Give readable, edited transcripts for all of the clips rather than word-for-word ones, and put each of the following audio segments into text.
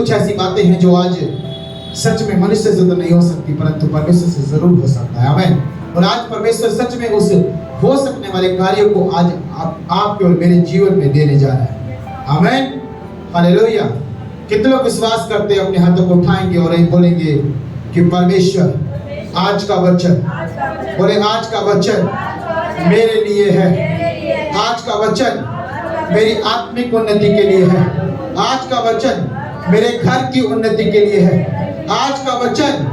कुछ ऐसी बातें हैं जो आज सच में मनुष्य से तो नहीं हो सकती, परंतु परमेश्वर से जरूर हो सकता है। आमीन। और आज परमेश्वर सच में उस हो सकने वाले कार्यों को आज आपके और मेरे जीवन में देने जा रहा है। आमीन, हालेलुया। कितने लोग विश्वास करते हैं? अपने हाथों को उठाएंगे और बोलेंगे कि परमेश्वर आज का वचन, बोले आज का वचन मेरे लिए है, आज का वचन मेरी आत्मिक उन्नति के लिए है, आज का वचन मेरे घर की उन्नति के लिए है, आज का वचन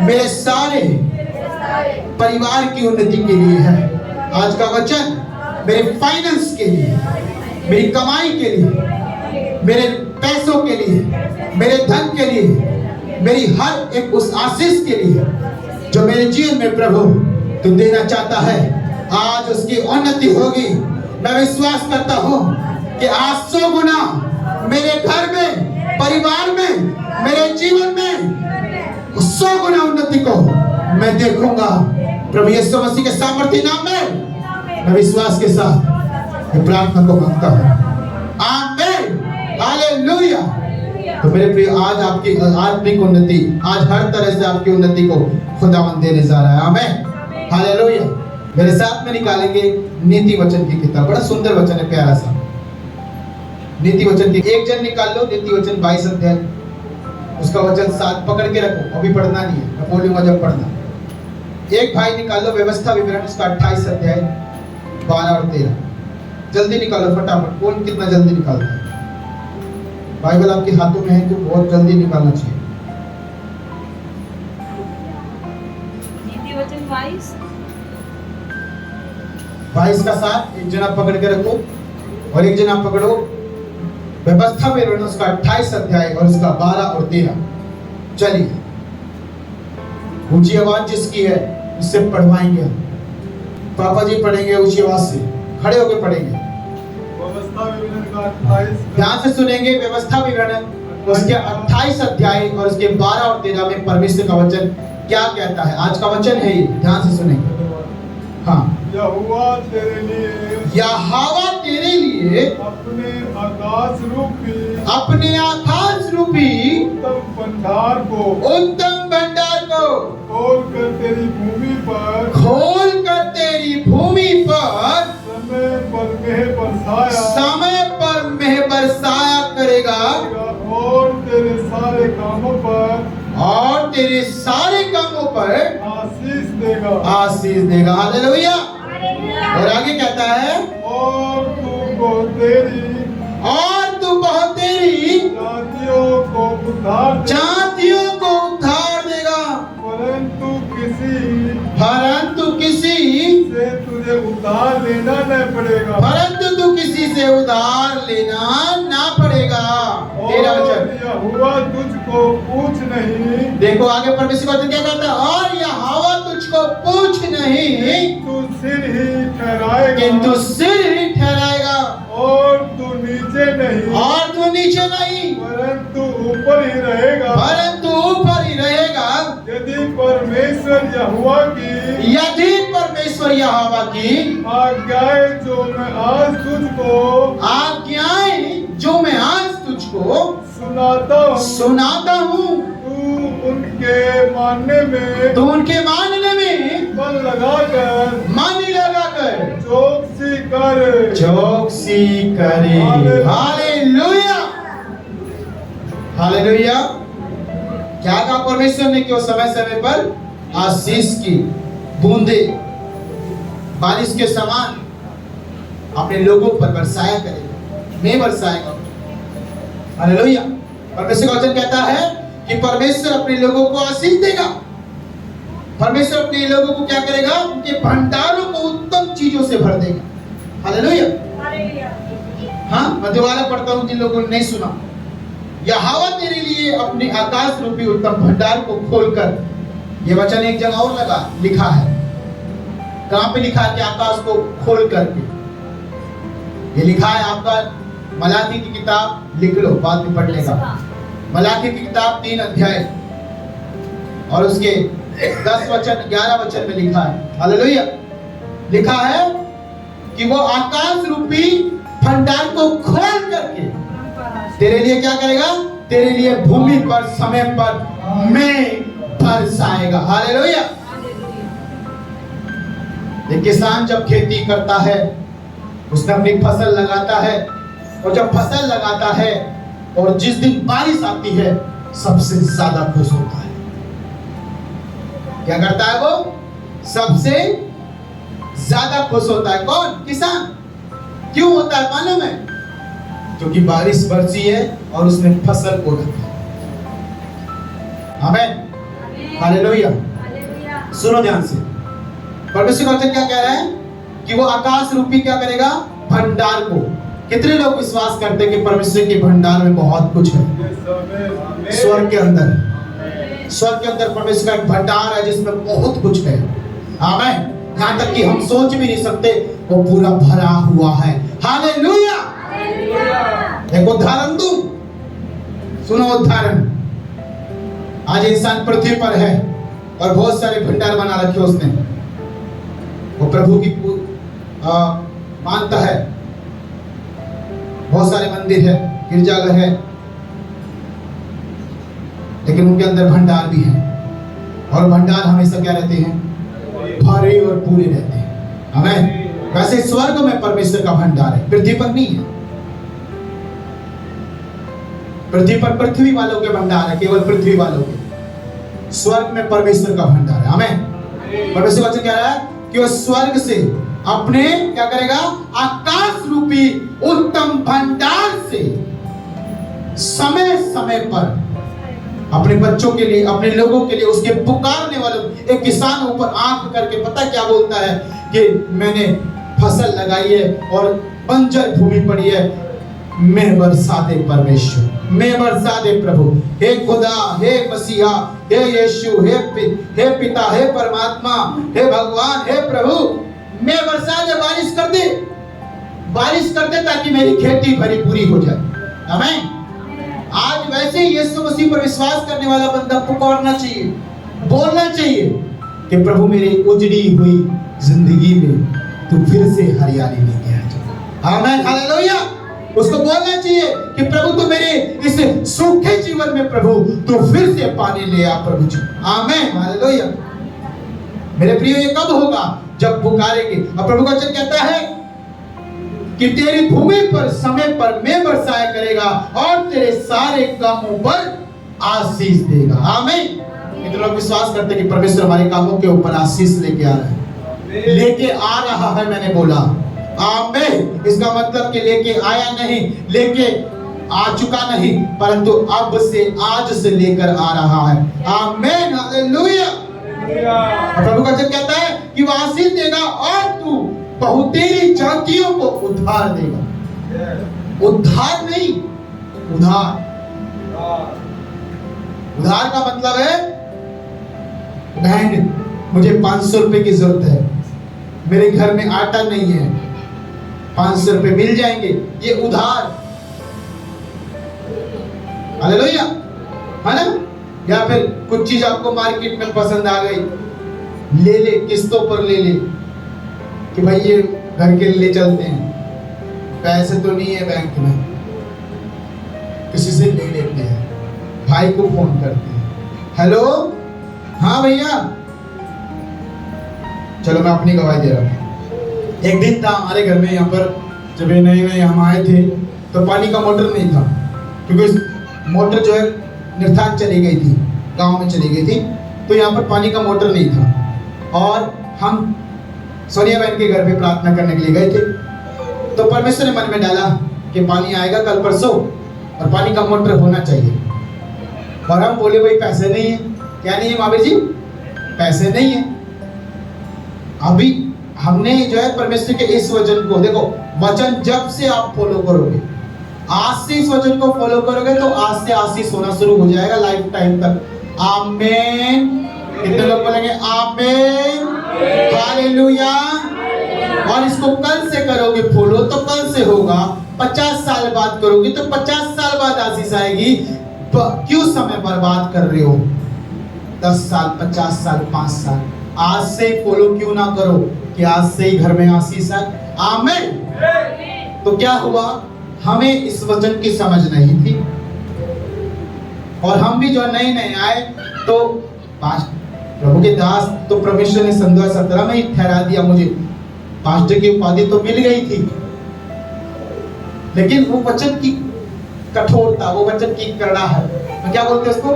मेरे सारे परिवार की उन्नति के लिए है, आज का वचन मेरे फाइनेंस के लिए, मेरी कमाई के लिए, मेरे पैसों के लिए, मेरे धन के लिए, मेरी हर एक उस आशीष के लिए जो मेरे जीवन में प्रभु तू देना चाहता है, आज उसकी उन्नति होगी। मैं विश्वास करता हूँ कि आज 100 गुना मेरे घर में, परिवार में, मेरे जीवन में 100 गुना उन्नति को मैं देखूंगा प्रभु यीशु मसीह के सामर्थ्य नाम में। मैं विश्वास के साथ प्रार्थना को मांगता हूँ। आमीन, हालेलुया। तो मेरे प्रिय, आज आपकी आत्मिक उन्नति, आज हर तरह से आपकी उन्नति को खुदावंद देने जा रहा है। आमीन, हालेलुया। मेरे साथ में निकालेंगे नीति वचन की किताब। बड़ा सुंदर वचन है, प्यारा सा नीति वचन की। एक जन निकाल लो नीति वचन 22 अध्याय, उसका वचन 7 पकड़ के रखो, अभी पढ़ना नहीं है, मैं बोलूंगा जब पढ़ना। एक भाई निकाल लो व्यवस्था विवरण, उसका 28 अध्याय 12 और 13। जल्दी निकालो फटाफट। कौन कितना जल्दी निकालता है? बाइबल आपके हाथों में है तो बहुत जल्दी निकालना चाहिए। नीति वचन 22 का 7 एक जन आप पकड़ के रखो और एक जन आप पकड़ो व्यवस्था विवरण, उसका 28 अध्याय और उसका 12 और 13। चलिए, ऊंची आवाज जिसकी है उससे पढ़वाएंगे हम। पापा जी पढ़ेंगे ऊंची आवाज से, खड़े होकर पढ़ेंगे। ध्यान से सुनेंगे। व्यवस्था विवरण उसके 28 अध्याय और उसके 12 और 13 में परमेश्वर का वचन क्या कहता है। आज का वचन है ये, ध्यान से सुनेंगे। हाँ, यहोवा तेरे लिए अपने आकाश रूपी उत्तम भंडार को खोल कर तेरी भूमि पर समय पर मेह बरसाया करेगा और तेरे सारे कामों पर आशीष देगा। हालेलुया। और आगे कहता है और तू बहुत तेरी जातियों को उद्धार देगा, परंतु किसी से तुझे उधार लेना न पड़ेगा, तू किसी से उधार लेना ना पड़ेगा। तेरा वचन यहोवा तुझको पूछ नहीं। देखो आगे परमेश्वर का वचन क्या कहता है? और यहोवा तुझको पूछ नहीं, किंतु सिर ही ठहराएगा, और तू नीचे नहीं, परंतु ऊपर ही रहेगा। यदि परमेश्वर यहोवा की आज्ञाएं जो मैं आज तुझको सुनाता हूँ, तू उनके मानने में मन लगाकर चौकसी करे। Hallelujah, hallelujah. क्या कहा परमेश्वर ने? क्यों समय समय पर आशीष की बूंदे बारिश के समान अपने लोगों पर बरसाया करेगा, मैं बरसाएगा। हालेलुया। परमेश्वर का वचन कहता है कि परमेश्वर अपने लोगों को आशीष देगा। परमेश्वर अपने लोगों को क्या करेगा? उनके भंडारों को उत्तम चीजों से भर देगा। हालेलुया। हाँ, मैं दोबारा पढ़ता हूँ जिन लोगों ने नहीं सुना। यहोवा तेरे लिए अपने आकाश रूपी उत्तम भंडार को खोलकर, ये वचन एक जगह और लिखा है। कहां पे लिखा है? कि आकाश को खोल करके। ये लिखा है आपका मलाकी की किताब, लिख लो, बाद में पढ़ लेगा। मलाकी की किताब 3 अध्याय और उसके 10 वचन 11 वचन में लिखा है। हालेलुया। लिखा है कि वो आकाश रूपी भंडार को खोल करके तेरे लिए क्या करेगा? तेरे लिए भूमि पर समय पर मैं बरसाएगा। हालेलुया। एक किसान जब खेती करता है, उसने अपनी फसल लगाता है, और जब फसल लगाता है और जिस दिन बारिश आती है सबसे ज्यादा खुश होता है। क्या करता है वो? सबसे ज्यादा खुश होता है। कौन? किसान। क्यों होता है मालूम है? क्योंकि बारिश बरसी है और उसने फसल को रखा। आमीन, हालेलुया। सुनो ध्यान से, परमेश्वर का वचन क्या कह रहा है कि वो आकाश रूपी क्या करेगा? भंडार को। कितने लोग विश्वास करते हैं कि परमेश्वर के भंडार में बहुत कुछ है? स्वर्ग के अंदर परमेश्वर का एक भंडार है जिसमें बहुत कुछ है। आमीन। यहाँ तक कि हम सोच भी नहीं सकते, वो पूरा भरा हुआ है। हालेलुया। एक उदाहरण दूं, सुनो उदाहरण। आज इंसान पृथ्वी पर है और बहुत सारे भंडार बना रखे उसने। वो प्रभु की मानता है, बहुत सारे मंदिर है, गिरजाघर है, लेकिन उनके अंदर भंडार भी है। और भंडार हमेशा क्या रहते हैं? भरे और पूरे रहते हैं। हमें वैसे स्वर्ग में परमेश्वर का भंडार है, पृथ्वी पर नहीं है। पृथ्वी पर पृथ्वी वालों के भंडार है, केवल पृथ्वी वालों के। स्वर्ग में परमेश्वर का भंडार है। हमें परमेश्वर वचन कह रहा है कि वो स्वर्ग से अपने क्या करेगा? आकाश रूपी उत्तम भंडार से समय समय पर अपने बच्चों के लिए, अपने लोगों के लिए, उसके पुकारने वालों। एक किसान ऊपर आंख करके पता क्या बोलता है कि मैंने फसल लगाई है और बंजर भूमि पड़ी है, मैं बरसा दे परमेश्वर, मैं बरसा दे प्रभु। हे खुदा, हे मसीहा, हे यीशु, हे पिता, हे परमात्मा, हे भगवान, हे प्रभु, मैं बरसा दे, बारिश कर दे, बारिश कर दे ताकि मेरी खेती भरी पूरी हो जाए। आमीन। आज वैसे ही यीशु मसीह पर विश्वास करने वाला बंदा पुकारना चाहिए, बोलना चाहिए कि प्रभु मेरी उजड़ी हुई जिंदगी में तू फिर से हरियाली लेके आ जा। आमीन, हालेलुया। उसको बोलना चाहिए कि प्रभु तू मेरे इस सूखे जीवन में प्रभु तू फिर से पानी ले आ प्रभु जी। आमीन, हालेलुया। मेरे प्रियो, ये कब होगा? जब पुकारेंगे। और प्रभु का वचन कहता है कि तेरी भूमि पर समय पर मैं बरसाया करेगा और तेरे सारे कामों पर आशीष देगा। आमीन। कितने लोग विश्वास करते हैं कि परमेश्वर हमारे कामों के ऊपर आशीष लेके आ रहा है? लेके आ रहा है, मैंने बोला। आमीन। इसका मतलब कि लेके आया नहीं, लेके आ चुका नहीं, परंतु अब से, आज से लेकर आ रहा है। आमीन, हालेलुया। प्रभु का वचन कहता है कि वो आशीष देगा और तू बहुतेरी जातियों को उद्धार देगा। उद्धार नहीं, उधार। उधार का मतलब है, बहन मुझे 500 रुपए की जरूरत है, मेरे घर में आटा नहीं है, 500 रुपए मिल जाएंगे, ये उधार। हालेलुया, है ना? या फिर कुछ चीज आपको मार्केट में पसंद आ गई, ले ले, किस्तों पर ले ले, कि भाई ये घर के लिए चलते हैं, पैसे तो नहीं है बैंक में, किसी से ले लेते हैं, भाई को फोन करते हैं, हेलो, हाँ भैया, चलो मैं अपनी गवाही दे रहा हूँ। एक दिन था हमारे घर में, यहाँ पर जब ये नए नए हम आए थे तो पानी का मोटर नहीं था, क्योंकि मोटर जो है निर्धान चली गई थी, गांव में चली गई थी, तो यहाँ पर पानी का मोटर नहीं था। और हम सोनिया बहन के घर पे प्रार्थना करने के लिए गए थे, तो परमेश्वर ने मन में डाला कि पानी आएगा कल परसों और पानी का मोटर होना चाहिए। और हम बोले भाई पैसे नहीं है। क्या नहीं है महावीर जी? पैसे नहीं है। अभी हमने जो है परमेश्वर के इस वचन को, देखो वचन जब से आप फॉलो करोगे, आज से इस वचन को फॉलो करोगे तो आज से आशीष होना शुरू हो जाएगा लाइफ टाइम तक। आमीन। कितने लोग बोलेंगे आमीन, हालेलुया। और इसको कल से करोगे फॉलो तो कल से होगा, 50 साल बाद करोगे तो 50 साल बाद आशीष आएगी। क्यों समय बर्बाद कर रहे हो? 10 साल, 50 साल, 5 साल, आज से फॉलो क्यों ना करो कि आज से ही घर में आशीष आए। आमीन। तो क्या हुआ? हमें इस वचन की समझ नहीं थी, और हम भी जो नए नए आए तो प्रभु के दास तो परमेश्वर ने सन 2017 में ही ठहरा दिया, मुझे पास्टर की उपाधि तो मिल गई थी, लेकिन वो वचन की कठोरता, वो वचन की कड़ाहट, तो क्या बोलते हैं उसको,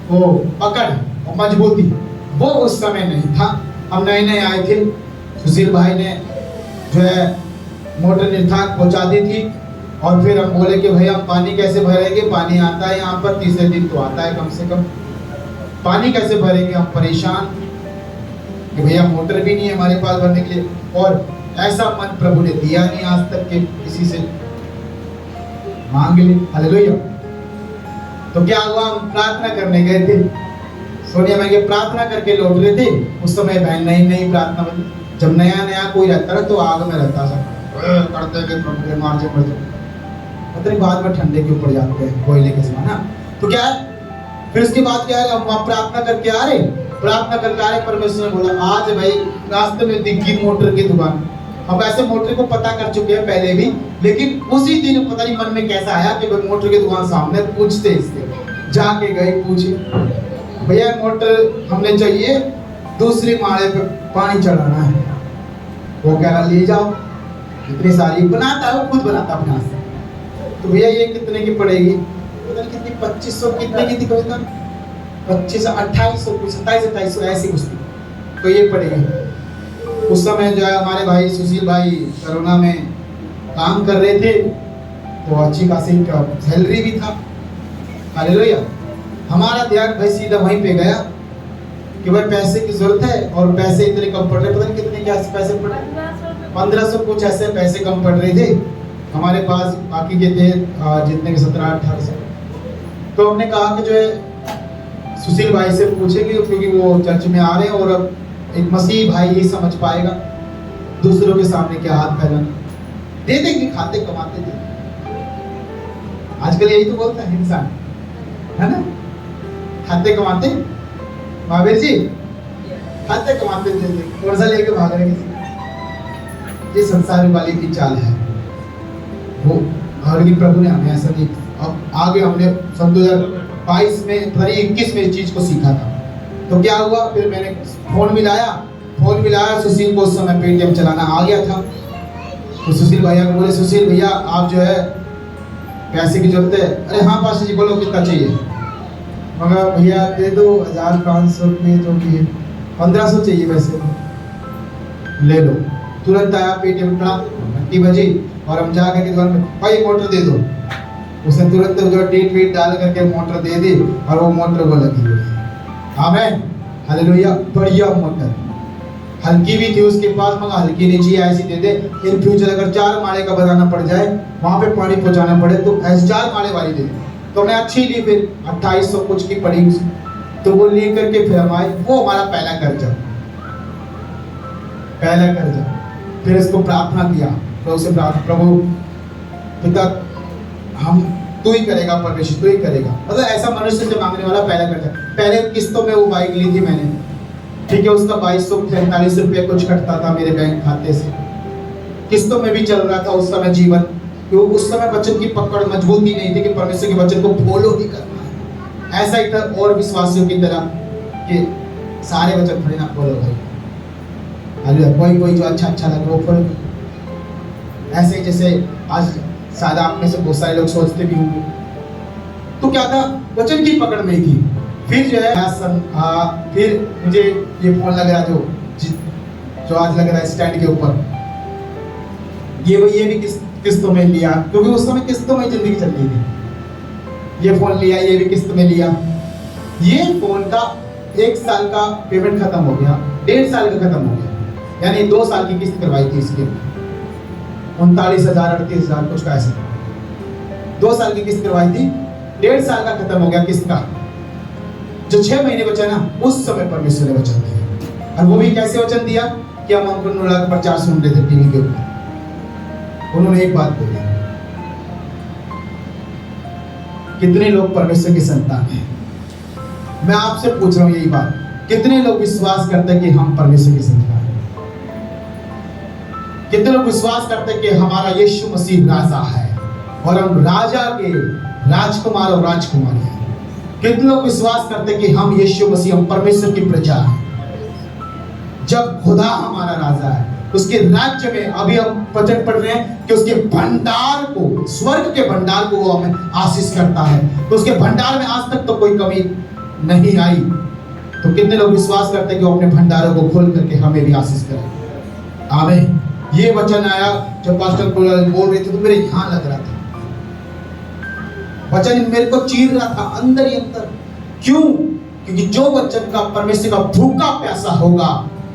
वो पकड़ और मजबूती, वो उस समय नहीं था। हम नए नए आए थे, सुशील भाई ने जो है मोटर निर्धाक पहुंचा दी थी और फिर हम बोले कि भैया हम पानी कैसे भरेंगे, पानी आता है यहाँ पर, तीसरे दिन तो आता है कम से कम, पानी कैसे भरेंगे, हम परेशान कि भैया मोटर भी नहीं है हमारे पास भरने के लिए, और ऐसा मन प्रभु ने दिया नहीं आज तक के किसी से मांग ली। हालेलुया। तो क्या हुआ, हम प्रार्थना करने गए थे, सोनिया मैं प्रार्थना करके लौट रहे थे, उस समय बहन नई प्रार्थना बनी, जब नया नया कोई रहता है तो आग में रहता सब करते हैं प्रभु के मार्च में, मतलब बाद में ठंडे के ऊपर जाते हैं कोयले के समान ना। तो क्या है, फिर उसके बाद क्या है, हम वहाँ प्रार्थना करके आ रहे, प्रार्थना करके आ रहे, परमेश्वर ने बोला आज भाई रास्ते में दिखी मोटर की दुकान। हम ऐसे मोटर को पता कर चुके हैं पहले भी, लेकिन उसी दिन पता नहीं मन में कैसा आया कि भाई मोटर की दुकान सामने, पूछते इससे, जाके गए पूछे, भैया मोटर हमने चाहिए, दूसरी माले पे पानी चढ़ाना है। वो कह रहा ले जाओ, इतनी सारी बनाता है, वो खुद बनाता अपने हाथ से। तो भैया ये कितने की पड़ेगी, पता नहीं कितनी, 2500 कितने की थी कविता, 2500 2800 कुछ 2700 ऐसी कुछ थी, तो ये पड़ेगी। उस समय जो है हमारे भाई सुशील भाई कोरोना में काम कर रहे थे, तो अच्छी खासी सैलरी भी था। हालेलुया। हमारा ध्यान भाई सीधा वहीं पे गया कि भाई पैसे की जरूरत है, और पैसे इतने कम पड़ रहे, पता नहीं कितने क्या पैसे पड़ रहे, 1500 कुछ ऐसे पैसे कम पड़ रहे थे हमारे पास, बाकी के थे जितने के 17-1800। तो हमने कहा कि जो है सुशील भाई से पूछेंगे, क्योंकि वो चर्च में आ रहे हैं और अब एक मसीह भाई ही समझ पाएगा दूसरों के सामने क्या हाथ फैलाना, दे देंगे, खाते कमाते दे। आजकल यही तो बोलता है इंसान, है ना, खाते कमाते, महावीर जी खाते कमाते दे दे, कौन सा लेके भाग रहे किसी, ये संसार वाली की चाल है वो। और भी प्रभु ने हमें ऐसा नहीं, अब आगे हमने सन 2022 में 2021 में इस चीज को सीखा था। तो क्या हुआ, फिर मैंने फोन मिलाया सुशील को, उस समय पेटीएम चलाना आ गया था। तो सुशील भैया को बोले, सुशील भैया आप जो है पैसे की जरूरत है, अरे हाँ पास्टर जी बोलो कितना चाहिए, मगर भैया दे दो 1500 रुपये, जो भी है 1500 चाहिए वैसे, ले लो। तुरंत आया पेटीएम का, घंटी बजी और हम जा करके दुकान में, भाई मोटर दे दो। उसने तुरंत जो डेट वेट डाल करके मोटर दे दी और वो मोटर वो लगी हुई है। आमीन, हालेलुया। बढ़िया मोटर, हल्की भी थी उसके पास, मगर हल्की नहीं चाहिए, ऐसी दे दे। इन फ्यूचर अगर 4 माले का बनाना पड़ जाए, वहां पे पानी पहुंचाना पड़े, तो ऐसे 4 माले वाली दे दे। तो हमने अच्छी ली, फिर 2800 कुछ की पड़ी उसकी, तो वो ले करके फिर हम आए। वो हमारा पहला कर्जा। फिर इसको प्रार्थना किया, प्रभु से प्रभु पिता हम तू ही करेगा, परमेश्वर तू ही करेगा। मतलब ऐसा मनुष्य से मांगने वाला पहला कर्जा। पहले किस्तों में वो बाइक ली थी मैंने, ठीक है, उसका 2243 रुपये कुछ कटता था मेरे बैंक खाते से, किस्तों में भी चल रहा था उस समय जीवन, क्योंकि उस समय वचन की पकड़ मजबूती नहीं थी कि परमेश्वर के वचन को फॉलो ही करना है। ऐसा ही था और विश्वासियों की तरह कि सारे वचन थोड़ी ना फॉलो भाई, कोई जो अच्छा लगे वो फॉलो। ऐसे ही जैसे आज शायद आप में से बहुत सारे लोग सोचते भी होंगे, तो क्या था, वचन की पकड़ में थी। फिर जो है फिर मुझे ये फोन लग रहा जो आज लग रहा है स्टैंड के ऊपर, ये भी किस्तों में लिया, क्योंकि उस समय किस्तों में जिंदगी चल रही थी। ये फोन लिया, ये भी किस्त में लिया। ये फोन का 1 साल का पेमेंट खत्म हो गया, 1.5 साल का खत्म हो गया, यानी 2 साल की किस्त करवाई थी इसके, 39,000 38,000 कुछ का ऐसे 2 साल की किस्त करवाई थी, 1.5 साल का खत्म हो गया किस्त का। जो 6 महीने बचा ना, उस समय परमेश्वर ने वचन दिया, और वो भी कैसे वचन दिया कि हम हमको अनुराग का प्रचार सुन रहे थे टीवी के ऊपर। उन्होंने एक बात बोली, कितने लोग परमेश्वर की संतान हैं? मैं आपसे पूछ रहा हूं यही बात, कितने लोग विश्वास करते हैं कि हम परमेश्वर की संतान हैं? कितने लोग विश्वास करते हैं कि हमारा यीशु मसीह राजा है और हम राजा के राजकुमार और राजकुमारी हैं? कितने लोग विश्वास करते कि हम यीशु मसीह, हम परमेश्वर की प्रजा हैं। जब खुदा हमारा राजा है, उसके राज्य में, अभी हम वचन पढ़ रहे हैं कि उसके भंडार को, स्वर्ग के भंडार को वो हमें आशीष करता है। तो उसके भंडार में आज तक तो कोई कमी नहीं आई। तो कितने लोग विश्वास करते हैं कि वो अपने भंडारों को खोल करके हमें भी आशीष करें। आमीन। ये वचन आया जब पास्टर बोल रहे थे तो मेरे यहाँ लग रहा था, वचन मेरे को चीर रहा था अंदर ही अंदर। क्यों? क्योंकि जो वचन का परमेश्वर का भूखा प्यासा होगा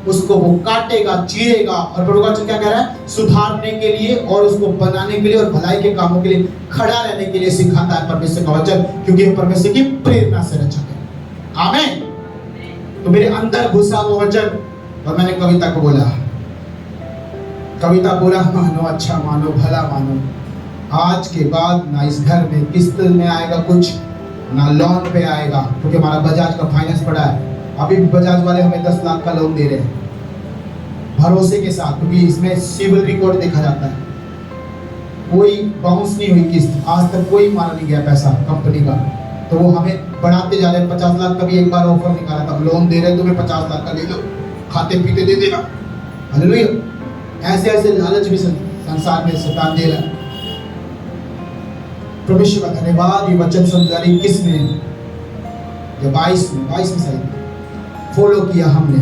उसको वो काटेगा, चीरेगा। और प्रभु का वचन क्या कह रहा है? सुधारने के लिए और उसको बनाने के लिए और भलाई के कामों के लिए खड़ा रहने के लिए सिखाता है परमेश्वर का वचन, क्योंकि ये परमेश्वर की प्रेरणा से रचा है। आमीन। तो मेरे अंदर घुसा वो वचन और मैंने कविता को बोला, कविता बोला, मानो अच्छा मानो भला मानो, आज के बाद ना इस घर में किस्त में आएगा कुछ, ना लोन पे आएगा, क्योंकि हमारा बजाज का फाइनेंस पड़ा है। अभी भी बजाज वाले हमें 10 लाख का लोन दे रहे हैं भरोसे के साथ, क्योंकि इसमें सिविल रिकॉर्ड देखा जाता है। कोई बाउंस नहीं हुई किस्त, आज तक कोई मारा नहीं गया पैसा कंपनी का। तो वो हमें बढ़ाते जा रहे हैं। 50 लाख का भी एक बार ऑफर निकाला था, लोन दे रहे हैं तुम्हें 50 लाख का ले लो, खाते पीते दे देना। हालेलुया। ऐसे ऐसे लालच भी संसार में शैतान दे रहा है। परमेश्वर का धन्यवाद। ये वचन समझाने किसने? जब 22 में सही फॉलो किया हमने,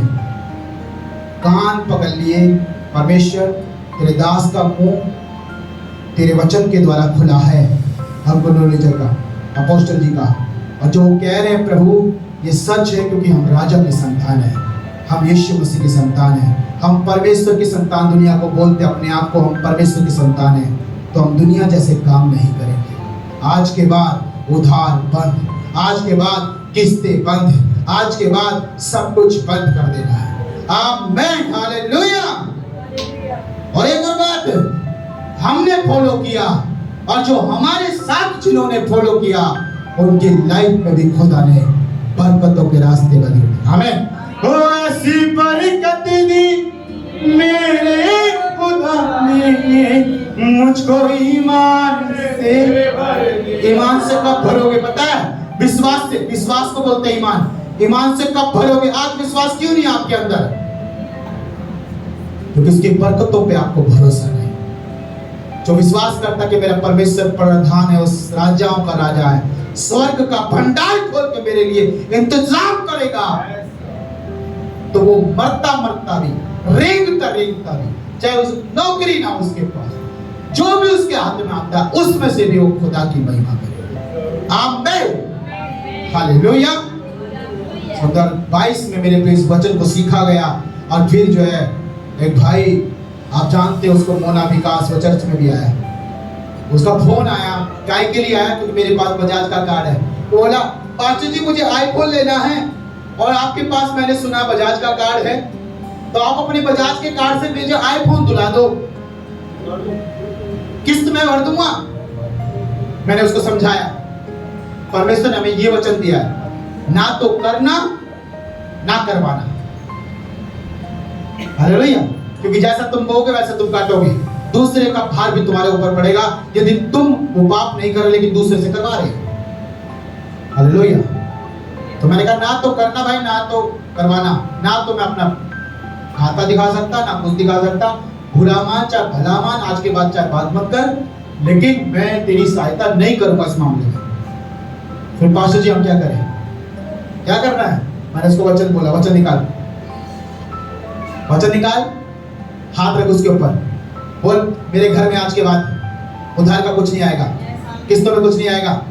कान पकड़ लिए। परमेश्वर तेरे दास का मुंह तेरे वचन के द्वारा खुला है, हमको नॉलेज का, अपोस्टल जी का। और जो कह रहे हैं प्रभु ये सच है, क्योंकि हम राजा की संतान है, हम यीशु मसीह की संतान है, हम परमेश्वर की संतान। दुनिया को बोलते अपने आप को हम परमेश्वर की संतान है, तो हम दुनिया जैसे काम नहीं करेंगे। आज के बाद उधार बंद, आज के बाद किस्तें बंद, आज के बाद सब कुछ बंद कर देना है। आमीन। हालेलुया। और एक और बात, हमने फॉलो किया और जो हमारे साथ जिन्होंने फॉलो किया उनकी लाइफ में भी खुदा ने बरकतों के रास्ते बने। आमीन। ओ ऐसी बरकत दी मेरे खुदा ने मुझको ईमान से कब भरोगे? पता है? विश्वास से। विश्वास को बोलते हैं ईमान। ईमान से कब भरोगे? आज विश्वास क्यों नहीं आपके अंदर? क्योंकि उसकी बरकतों पे आपको भरोसा नहीं। जो विश्वास करता कि मेरा परमेश्वर प्रधान है, उस राजाओं का राजा है, स्वर्ग का भंडार खोल के मेरे लिए इंतजाम करेगा, तो वो मरता मरता भी, रेंगता रेंगता भी, चाहे उस नौकरी ना उसके पास, जो भी उसके हाथ में आता है उसमें से भी वो खुदा की महिमा करेगा। आमीन। हालेलुया। 22 में मेरे पे इस वचन को सीखा गया। और फिर जो है एक भाई, आप जानते हैं उसको, मोना विकास, वो चर्च में भी आया। उसका फोन आया, क्या के लिए आया? क्योंकि मेरे पास बजाज का कार्ड है। वो बोला, पास्टर जी मुझे आईफोन लेना है और आपके पास मैंने सुना बजाज का कार्ड है, तो आप अपने बजाज के कार्ड से मुझे आईफोन दिला दो, किस्त में भर दूंगा। मैंने उसको समझाया, परमेश्वर ने हमें ये वचन दिया है, ना तो करना ना करवाना। हालेलुया। क्योंकि जैसा तुम बोगे वैसा तुम काटोगे। दूसरे का भार भी तुम्हारे ऊपर पड़ेगा यदि तुम वो पाप नहीं कर रहे लेकिन दूसरे से करवा रहे। हालेलुया। तो मैंने कहा ना तो करना भाई, ना तो करवाना। ना तो मैं अपना खाता दिखा सकता, ना कुछ दिखा सकता। बुरा मान चाहे भला मान, आज के बाद चाहे बात मत कर, लेकिन मैं तेरी सहायता नहीं करूंगा इस मामले में। फिर पास्टर जी हम क्या करें? क्या करना है? मैंने उसको वचन बोला, वचन निकाल, वचन निकाल, हाथ रख उसके ऊपर, बोल मेरे घर में आज के बाद उधार का कुछ नहीं आएगा, किस्तों में कुछ नहीं आएगा,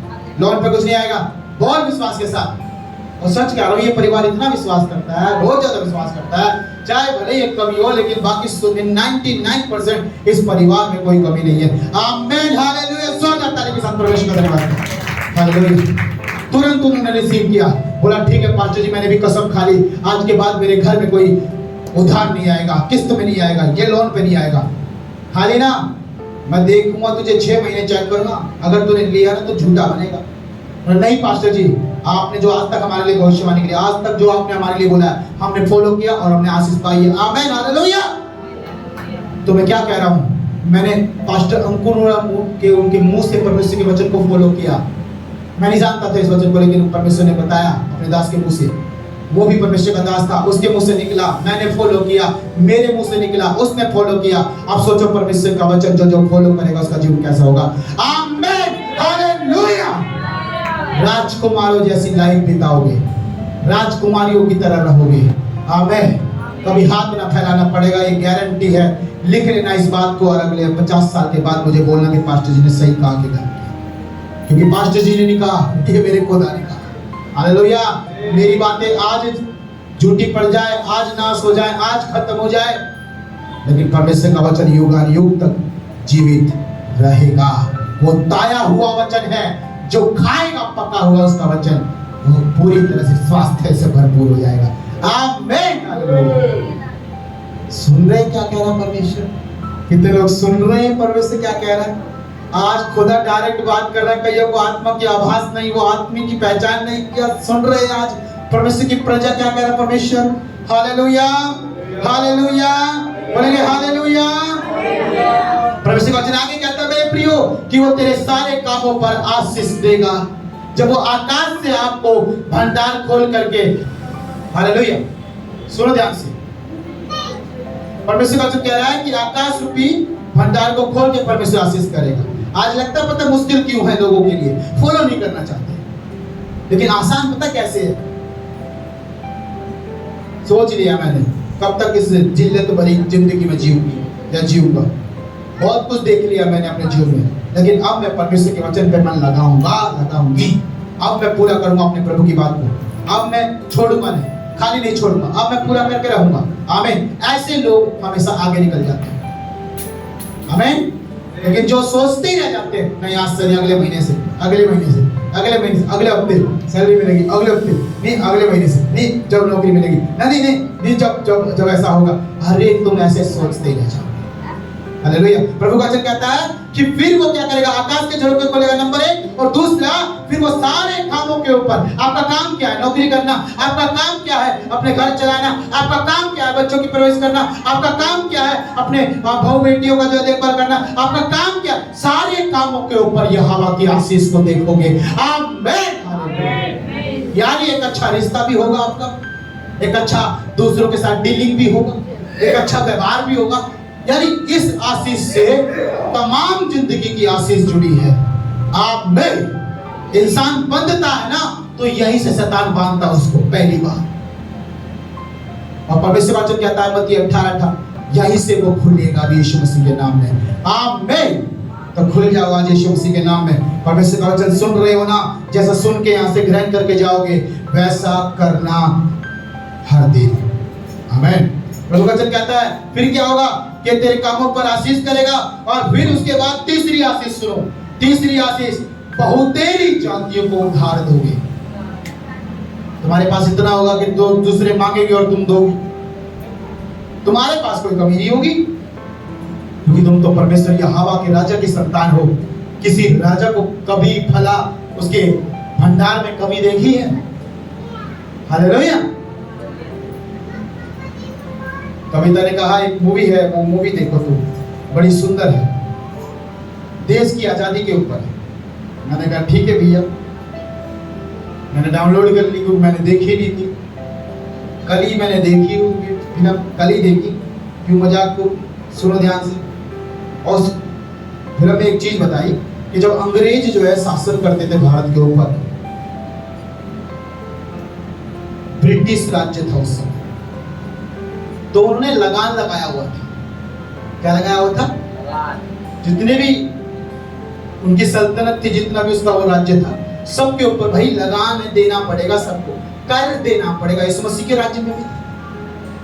लोन पे कुछ नहीं आएगा। बहुत विश्वास के साथ, और सच कह रहा हूं, ये परिवार इतना विश्वास करता है, बहुत ज्यादा विश्वास करता है। चाहे भले एक कमी हो, लेकिन बाकी 99% इस परिवार में कोई कमी नहीं है। आमीन। हालेलुया। जोरदार ताली के साथ प्रवेश करने वाले। हालेलुया। तुरंत उन्होंने रिसीव किया, बोला ठीक है पास्टर जी, मैंने भी कसम खा ली, आज के बाद मेरे घर में कोई उधार नहीं आएगा, किस्त में नहीं आएगा, ये लोन पे नहीं आएगा। खाली ना मैं देखूंगा तुझे 6 महीने चेक करूंगा, अगर तूने लिया ना तो झूठा बनेगा। नहीं पास्टर जी, आपने जो आज तक हमारे लिए भविष्यवाणी की, आज तक जो आपने हमारे लिए बोला है, हमने फॉलो किया और हमने आशीष पाई है। आमीन। हालेलुया। तो मैं क्या कह रहा हूं, मैंने पास्टर अंकुर के उनके मुंह से परमेश्वर के वचन को फॉलो किया। मैं नहीं जानता था इस वचन को, लेकिन परमेश्वर ने बताया अपने दास के मुंह से। वो भी परमेश्वर का दास था, उसके मुंह से निकला, मैंने फॉलो किया, मेरे मुंह से निकला, उसने फॉलो किया। अब सोचो परमेश्वर का वचन जो फॉलो करेगा उसका जीवन कैसा होगा। आमीन, हालेलुया। राजकुमारों जैसी लाइफ बिताओगे, राजकुमारियों की तरह रहोगे। आमीन। कभी हाथ ना फैलाना पड़ेगा, ये गारंटी है। लिख लेना इस बात को, और अगले 50 साल के बाद मुझे बोलना कि पास्टर जी ने सही कहा कि नहीं, क्योंकि पास्टर जी ने नहीं कहा, ये मेरे खुदा ने कहा। हालेलुया। मेरी बातें आज झूठी पड़ जाए, आज नाश हो जाए, आज खत्म हो जाए, लेकिन परमेश्वर का वचन युगानुयुग तक जीवित रहेगा। वो ताया हुआ वचन है, जो खाएगा पका हुआ उसका वचन, वो पूरी तरह से स्वास्थ्य से भरपूर हो जाएगा। आमीन, हालेलुया। सुन रहे क्या कह रहा परमेश्वर? कितने लोग सुन रहे हैं परमेश्वर क्या कह रहा है? आज खुदा डायरेक्ट बात कर रहा है, कईयों को आत्मा की आभास नहीं, वो आत्मा की पहचान नहीं किया। सुन रहे हैं आज परमेश्वर की प्रजा क्या कह रहा है परमेश्वर? हालेलुया, हालेलुया, बोलेंगे हालेलुया। परमेश्वर का वचन आगे कहता है मेरे प्रियो कि वो तेरे सारे कामों पर आशीष देगा। जब वो आकाश से आपको भंडार खोल करके, हालेलुया, सुनो ध्यान से, परमेश्वर का वचन कह रहा है कि आकाश रूपी भंडार को खोल के परमेश्वर आशीष करेगा। आज लगता है पता मुश्किल क्यों है लोगों के लिए, फॉलो नहीं करना चाहते, लेकिन आसान पता कैसे है? सोच लिया मैंने कब तक इस जिल्लत भरी जिंदगी में जीऊंगी या जीऊंगा। बहुत कुछ देख लिया मैंने अपने जीवन में, लेकिन अब मैं परमेश्वर के वचन पे मन लगाऊंगा, लगाऊंगी। अब मैं पूरा करूंगा अपने प्रभु की बात को। अब मैं छोड़ूंगा नहीं, खाली नहीं छोड़ूंगा, अब मैं पूरा करके रहूंगा। आमीन। ऐसे लोग हमेशा आगे निकल जाते हैं। आमीन। लेकिन जो सोचते ही रह जाते हैं, नहीं आज से नहीं, अगले महीने से, अगले महीने से, अगले महीने से, अगले हफ्ते सैलरी मिलेगी, अगले हफ्ते नहीं, अगले महीने से नहीं, जब नौकरी मिलेगी, नहीं नहीं नहीं, जब जब जब ऐसा होगा। अरे तुम ऐसे सोचते ही रह जाओगे। हालेलुया। प्रभु का वचन कहता है कि फिर वो क्या करेगा? आकाश के झरोखे खोलेगा, नंबर 1, और दूसरा फिर वो सारे कामों के ऊपर। आपका काम क्या है? नौकरी करना। आपका काम क्या है? अपने घर चलाना। आपका काम क्या है? बच्चों की परवरिश करना। आपका काम क्या है? अपने बहू बेटियों का जो देखभाल करना। आपका काम क्या? सारे कामों के ऊपर यहोवा की आशीष को देखोगे। आमीन। यानी एक अच्छा रिश्ता भी होगा आपका, एक अच्छा दूसरों के साथ डीलिंग भी होगा, एक अच्छा व्यवहार भी होगा। यानी इस आशीष से तमाम जिंदगी की आशीष जुड़ी है। आमीन। इंसान बंधता है ना, तो यहीं से शैतान बांधता उसको पहली बार। और परमेश्वर वचन कहता है मत्ती 18:18, यहीं से वो खुलेगा यीशु मसीह के नाम में। आमीन। तो खुल जाओ आज यीशु मसीह के नाम में। परमेश्वर का वचन सुन रहे हो ना, जैसा सुन के यहाँ से ग्रहण करके जाओगे, वैसा करना हर दिन। आमीन। प्रभु वचन कहता है फिर क्या होगा कि तेरे कामों पर आशीष करेगा। और फिर उसके बाद तीसरी आशीष सुनो, तीसरी आशीष, बहुतेरी जातियों को उद्धार दोगे। तुम्हारे पास इतना होगा कि दो दूसरे मांगेंगे और तुम दोगे। तुम्हारे पास कोई कमी नहीं होगी, क्योंकि तुम तो परमेश्वर यहोवा के राजा की संतान हो। किसी राजा को कभी भला उसके भंडार में कमी देखी है? हालेलुया। कविता ने कहा एक मूवी है, वो मूवी देखो तुम, बड़ी सुंदर है, देश की आजादी के ऊपर है। मैंने कहा ठीक है भैया, मैंने डाउनलोड कर ली, क्योंकि मैंने देखी नहीं थी। कल ही मैंने देखी फिल्म, कल ही देखी। क्यों मजाक को सुनो ध्यान से। और फिल्म में एक चीज बताई कि जब अंग्रेज जो है शासन करते थे भारत के ऊपर, ब्रिटिश राज्य था उस समय, तो उन्होंने लगान लगाया हुआ था। क्या लगाया हुआ था? जितने भी उनकी सल्तनत थी, जितना भी उसका वो राज्य था, सबके ऊपर भाई लगान देना पड़ेगा, सबको कर देना पड़ेगा। इस मसीह के राज्य में भी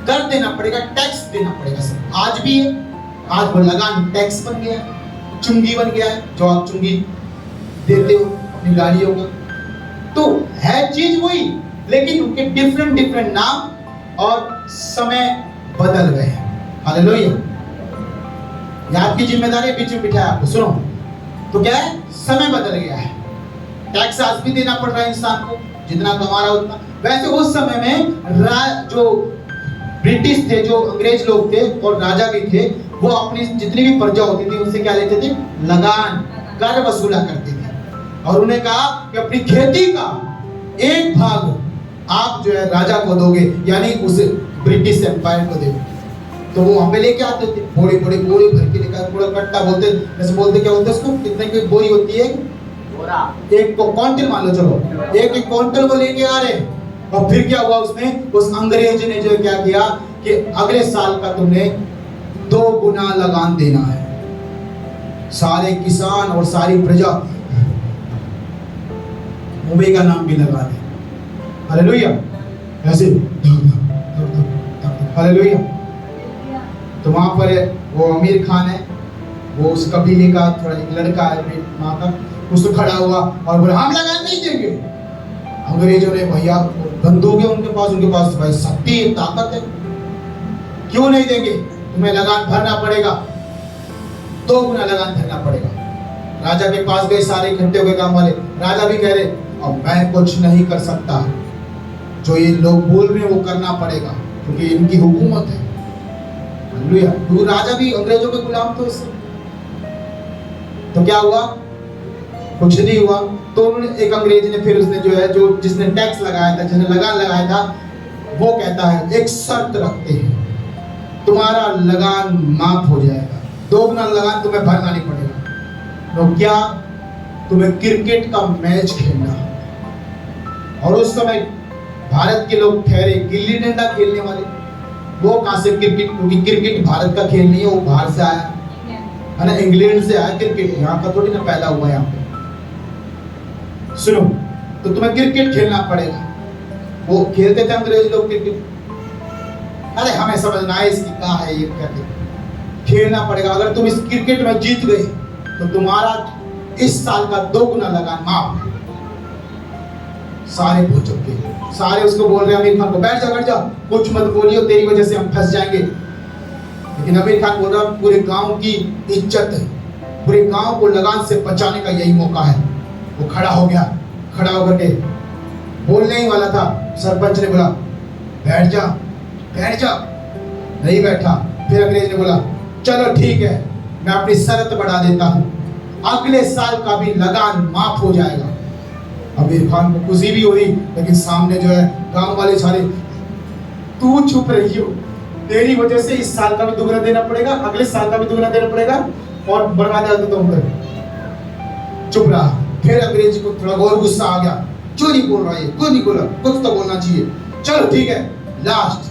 कर देना पड़ेगा, टैक्स देना पड़ेगा सब। आज भी है, आज वो लगान टैक्स बन गया है, चुंगी बन गया है, जो आप चुंगी देते हो अपनी गाड़ियों का। तो है चीज वही, लेकिन उनके डिफरेंट डिफरेंट नाम और समय बदल गए हैं। हालेलुया। ये आपकी जिम्मेदारी बीच में बिठाया आपको। सुनो तो क्या है, समय बदल गया है। टैक्स आज भी देना पड़ रहा है इंसान को, जितना कमा रहा उतना। वैसे उस समय में जो ब्रिटिश थे, जो अंग्रेज लोग थे और राजा भी थे, वो अपनी जितनी भी प्रजा होती थी उनसे क्या लेते थे? लगान, कर वसूला करते थे। और उन्हें कहा कि अपनी खेती का एक भाग आप जो है राजा को दोगे, यानी उस ब्रिटिश एम्पायर को दोगे। तो वो वहां पे लेके आते थे, बड़ी बड़ी बोरी भर के लेकर, पूरा कट्टा बोलते, जैसे बोलते क्या बोलते उसको, कितने की बोरी होती है, एक क्विंटल मान लो, चलो एक क्विंटल वो लेके आ रहे। और फिर क्या हुआ, उसमें उस अंग्रेज ने जो क्या किया कि अगले साल का तुमने 2 गुना लगान देना है। सारे किसान और सारी प्रजा मुंबई का नाम भी लगा दे, हालेलुया, ऐसे हालेलुया। तो वहां पर वो आमिर खान है, वो उस कबीले का थोड़ा एक लड़का है वहां का, उसको खड़ा हुआ और बोला हम लगान नहीं देंगे। अंग्रेजों ने, भैया बंदूक है उनके पास भाई शक्ति है, ताकत है, क्यों नहीं देंगे, तुम्हें लगान भरना पड़ेगा, 2 गुना लगान भरना पड़ेगा। राजा के पास गए, सारे इकट्ठे हो गए गांव वाले। राजा भी कह रहे अब मैं कुछ नहीं कर सकता, जो ये लोग बोल रहे हैं वो करना पड़ेगा, क्योंकि इनकी हुकूमत है। हालेलुया। तो राजा भी अंग्रेजों के गुलाम थे उससे। तो क्या हुआ, कुछ नहीं हुआ। तो एक अंग्रेज ने फिर उसने जो है, जो जिसने टैक्स लगाया था, जिसने लगान लगाया था, वो कहता है एक शर्त रखते हैं, तुम्हारा लगान माफ हो जाएगा, 2 गुना लगान तुम्हें भरना नहीं पड़ेगा। तो क्या, तुम्हें क्रिकेट का मैच खेलना। और उस समय भारत के लोग ठहरे गिल्ली डंडा खेलने वाले, वो कहां से क्रिकेट, क्योंकि क्रिकेट भारत का खेल नहीं है, वो बाहर से आया है ना, इंग्लैंड से आया क्रिकेट, यहाँ का थोड़ी ना पैदा हुआ यहाँ पे। सुनो, तो तुम्हें क्रिकेट खेलना पड़ेगा। वो खेलते थे अंग्रेज लोग क्रिकेट, अरे हमें समझना है इसकी क्या है, ये कहते खेलना पड़ेगा। अगर तुम इस क्रिकेट में जीत गए तो तुम्हारा इस साल का 2 गुना लगान माफ। सारे भूल चुके, सारे उसको बोल रहे हैं आमिर खान को, बैठ जा, कुछ मत बोलियो, तेरी वजह से हम फंस जाएंगे। लेकिन आमिर खान बोल रहा पूरे गांव की इज्जत है, पूरे गांव को लगान से बचाने का यही मौका है। वो खड़ा हो गया, खड़ा होकर के बोलने ही वाला था, सरपंच ने बोला बैठ जा, नहीं बैठा। फिर अंग्रेज ने बोला चलो ठीक है, मैं अपनी शर्त बढ़ा देता हूं, अगले साल का भी लगान माफ हो जाएगा। आमिर खान को खुशी भी हो रही, लेकिन सामने जो है गांव वाले सारे, तू चुप रही हो, तेरी वजह से इस साल का भी दुगना देना पड़ेगा, अगले साल का भी दुगना देना पड़ेगा, और बर्बाद कर देता हूं। चुप रहा। फिर अंग्रेज को थोड़ा और गुस्सा आ गया, क्यों नहीं बोल रहा है, क्यों नहीं बोला, कुछ तो बोलना चाहिए। चलो ठीक है, लास्ट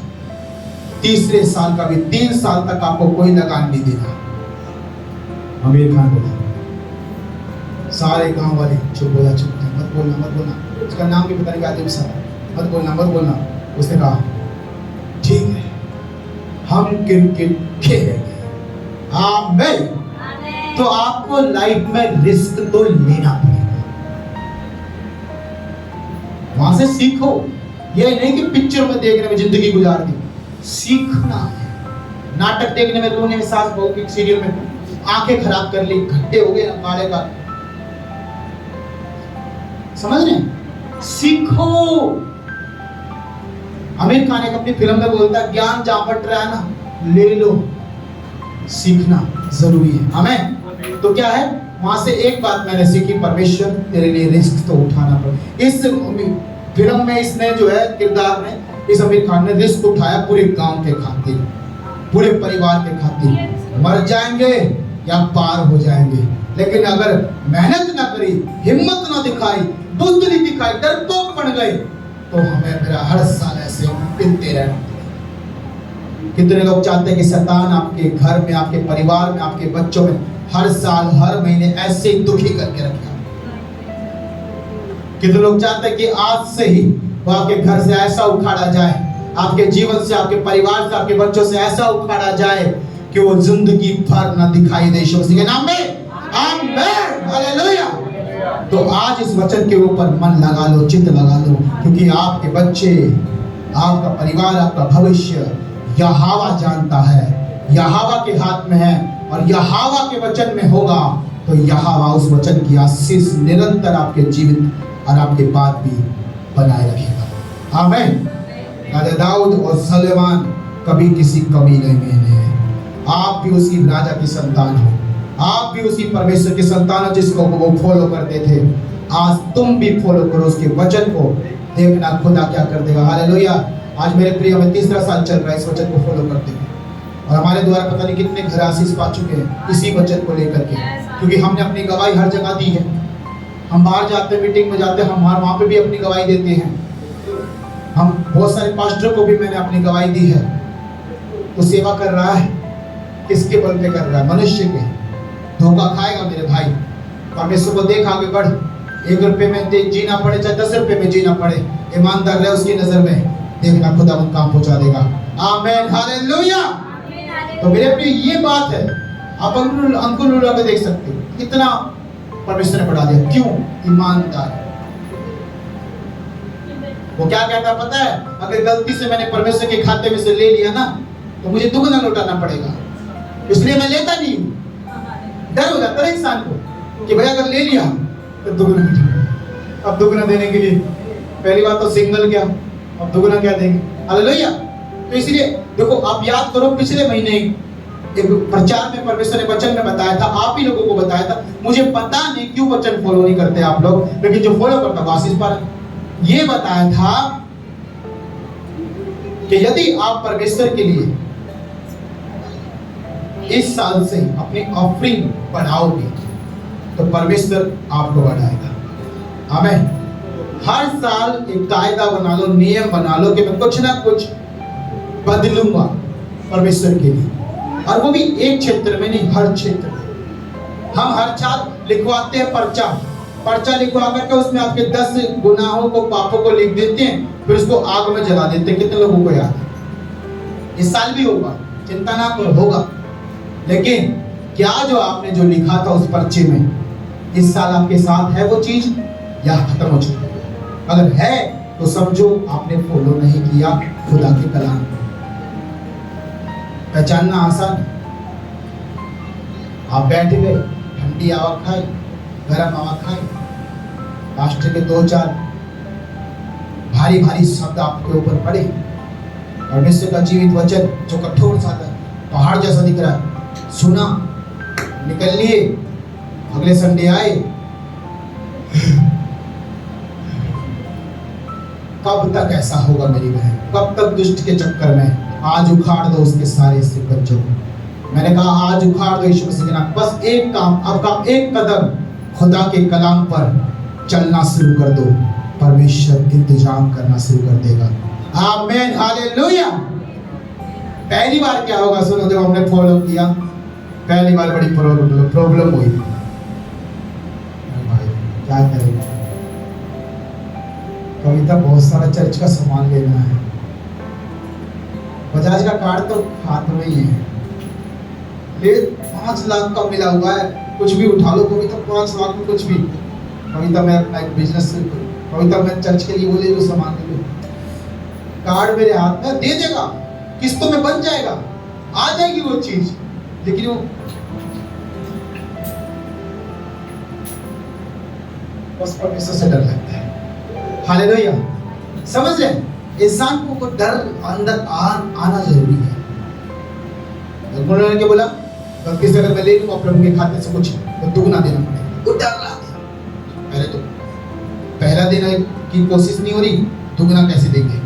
तीसरे साल का भी 3 साल तक आपको कोई लगान नहीं देना। आमिर खान बोला, सारे गांव वाले चुप बोला, चुप मत बोलना, उसका नाम भी पता नहीं क्या था, मत बोलना। उसने कहा ठीक है, हम क्रिकेट खेलेंगे। आमीन। तो आपको लाइफ में रिस्क तो लेना पड़ेगा, वहां से सीखो। ये नहीं कि पिक्चर में देखने में जिंदगी गुजार दी, सीखना है। नाटक देखने में रोने में, सास बहू की सीरियल में आंखें खराब कर ली, घट्टे हो गए ना काले का, समझ रहे हैं, सीखो। आमिर खान एक अपनी फिल्म में बोलता है, ज्ञान जहां बट रहा है ना ले लो, सीखना जरूरी है। आमीन। तो क्या है, वहां से एक बात मैंने सीखी, परमेश्वर तेरे लिए रिस्क तो उठाना पड़े। इस फिल्म में इसने जो है किरदार ने, इस आमिर खान ने रिस्क उठाया पूरे गांव के खातिर, पूरे परिवार के खातिर। मर जाएंगे या पार हो जाएंगे, लेकिन अगर मेहनत ना करी, हिम्मत ना दिखाई, बुद्धि दिखाई, डरपोक बन गए, तो हमें फिर हर साल ऐसे पिलते रहना। कितने लोग चाहते हैं कि शैतान आपके घर में, आपके परिवार में, आपके बच्चों में हर साल, हर महीने ऐसे ही दुखी करके रखे। कितने लोग चाहते हैं कि आज से ही वो आपके घर से ऐसा उखाड़ा जाए, आपके जीवन से, आपके परिवार से, आपके बच्चों से ऐसा उखाड़ा जाए कि वो जिंदगी भर ना दिखाई दे। यीशु मसीह के नाम में आमीन, हालेलुया। तो आज इस वचन के ऊपर मन लगा लो, चित्त लगा लो, क्योंकि आपके बच्चे, आपका परिवार, आपका भविष्य यहोवा जानता है, यहोवा के हाथ में है। और यहोवा के वचन में होगा तो यहोवा उस वचन की आशीष निरंतर आपके जीवित और आपके बाद भी बनाए रखेगा। आमीन। राजा दाऊद और सुलेमान कभी किसी कबीले में नहीं है। आप भी उसी राजा की संतान हो, आप भी उसी परमेश्वर की संतान हो जिसको वो फॉलो करते थे। आज तुम भी फॉलो करो उसके वचन को, देखना खुदा क्या कर देगा। हालेलुया। आज मेरे प्रिय में तीसरा साल चल रहा है इस वचन को फॉलो करते हुए, और हमारे द्वारा पता नहीं कितने घर आशीष पा चुके हैं इसी वचन को लेकर के, क्योंकि हमने अपनी गवाही हर जगह दी है। हम बाहर जाते हैं, मीटिंग में जाते हैं, हम वहाँ पे भी अपनी गवाही देते हैं। हम बहुत सारे पास्टरों को भी मैंने अपनी गवाही दी है। तो सेवा कर रहा है किसके बल पे कर रहा है? मनुष्य के। धोखा खाएगा मेरे भाई। परमेश्वर को देख आगे बढ़। 1 रुपए में जीना पड़े चाहे 10 रुपए में जीना पड़े, ईमानदार रहे उसकी नजर में, देखना खुदा उन काम पहुंचा देगा। आमीन, हालेलुया। तो मेरे प्रिय ये बात है, आप अंकुर लूला को देख सकते हो, कितना परमेश्वर ने बढ़ा दिया। क्यों? ईमानदार। वो क्या कहता पता है? अगर गलती से मैंने परमेश्वर के खाते में से ले लिया ना, तो मुझे दुगना लौटाना पड़ेगा, इसलिए मैं लेता नहीं हूं। डर हो जाता है इंसान को कि भाई अगर ले लिया तो दुगना मिलेगा। अब दुगना देने के लिए पहली बात तो सिंगल क्या, अब दुगना क्या देंगे? हालेलुया। तो इसलिए देखो, आप याद करो पिछले महीने एक प्रचार में परमेश्वर ने वचन में बताया था, आप ही लोगों को बताया था। मुझे पता नहीं क्यों वचन फॉलो नहीं करते आप लोग, लेकिन जो फॉलो करता वो आशीष पा रहे। ये बताया था कि यदि आप परमेश्वर के लिए इस साल से अपनी ऑफरिंग बढ़ाओगे तो परमेश्वर आपको बढ़ाएगा। आमीन। हर साल एक कायदा बना लो, नियम बना लो कि मैं कुछ ना कुछ बदलूंगा परमेश्वर के लिए, और वो भी एक क्षेत्र में नहीं, हर क्षेत्र में। हम हर साल लिखवाते हैं पर्चा लिखवा करके उसमें आपके 10 गुनाहों को, पापों को लिख देते हैं, फिर उसको आग में जला देते हैं। कितने लोगों को याद है? इस साल भी होगा, चिंता ना करो, होगा। लेकिन क्या जो आपने जो लिखा था उस पर्चे में इस साल आपके साथ है वो चीज, या खत्म हो चुकी है? अगर है तो समझो आपने फॉलो नहीं किया खुदा के कलाम को। पहचानना आसान है। आप बैठ गए, ठंडी हवा खाई, गर्म हवा खाई, राष्ट्र के 2-4 भारी शब्द आपके ऊपर पड़े, परमेश्वर का जीवित वचन जो कठोर सा था, पहाड़ जैसा दिख रहा है, सुना, निकल लिए, अगले संडे आए, कब तक ऐसा होगा मेरी बहन? कब तक दुष्ट के चक्कर में? आज उखाड़ दो उसके सारे बच्चों को। मैंने कहा आज उखाड़ दो यीशु मसीह के नाम। बस एक काम, आपका एक कदम खुदा के कलाम पर चलना शुरू कर दो, परमेश्वर इंतजाम करना शुरू कर देगा। आमीन, हालेलुया। पहली बार क्या होगा सुनो, जब हमने फॉलो किया, पहली बार बड़ी प्रॉब्लम हुई। भाई क्या करेंगे? कविता बहुत सारा चर्च का सामान लेना है, बजाज का कार्ड तो हाथ में ही है, ले 5 लाख का मिला हुआ है, कुछ भी उठा लो। कविता 5 लाख में कुछ भी। कविता मैं अपना एक बिजनेस, कविता मैं चर्च के लिए वो ले लो, सामान ले लो। कार्ड मेरे हाथ में, दे देगा, किस्तों में बन जाएगा, आ जाएगी वो चीज। लेकिन वो बस परमेश्वर से डर लगता है। हालेलुया। समझ रहे हैं? इंसान को डर अंदर आना जरूरी है। उन्होंने क्या बोला? गलती से अगर मैं ले लूं प्रभु के खाते से कुछ तो दुगना देना पड़ेगा। वो डर रहा था। पहले तो पहला देने की कोशिश नहीं हो रही, दुगना कैसे देंगे?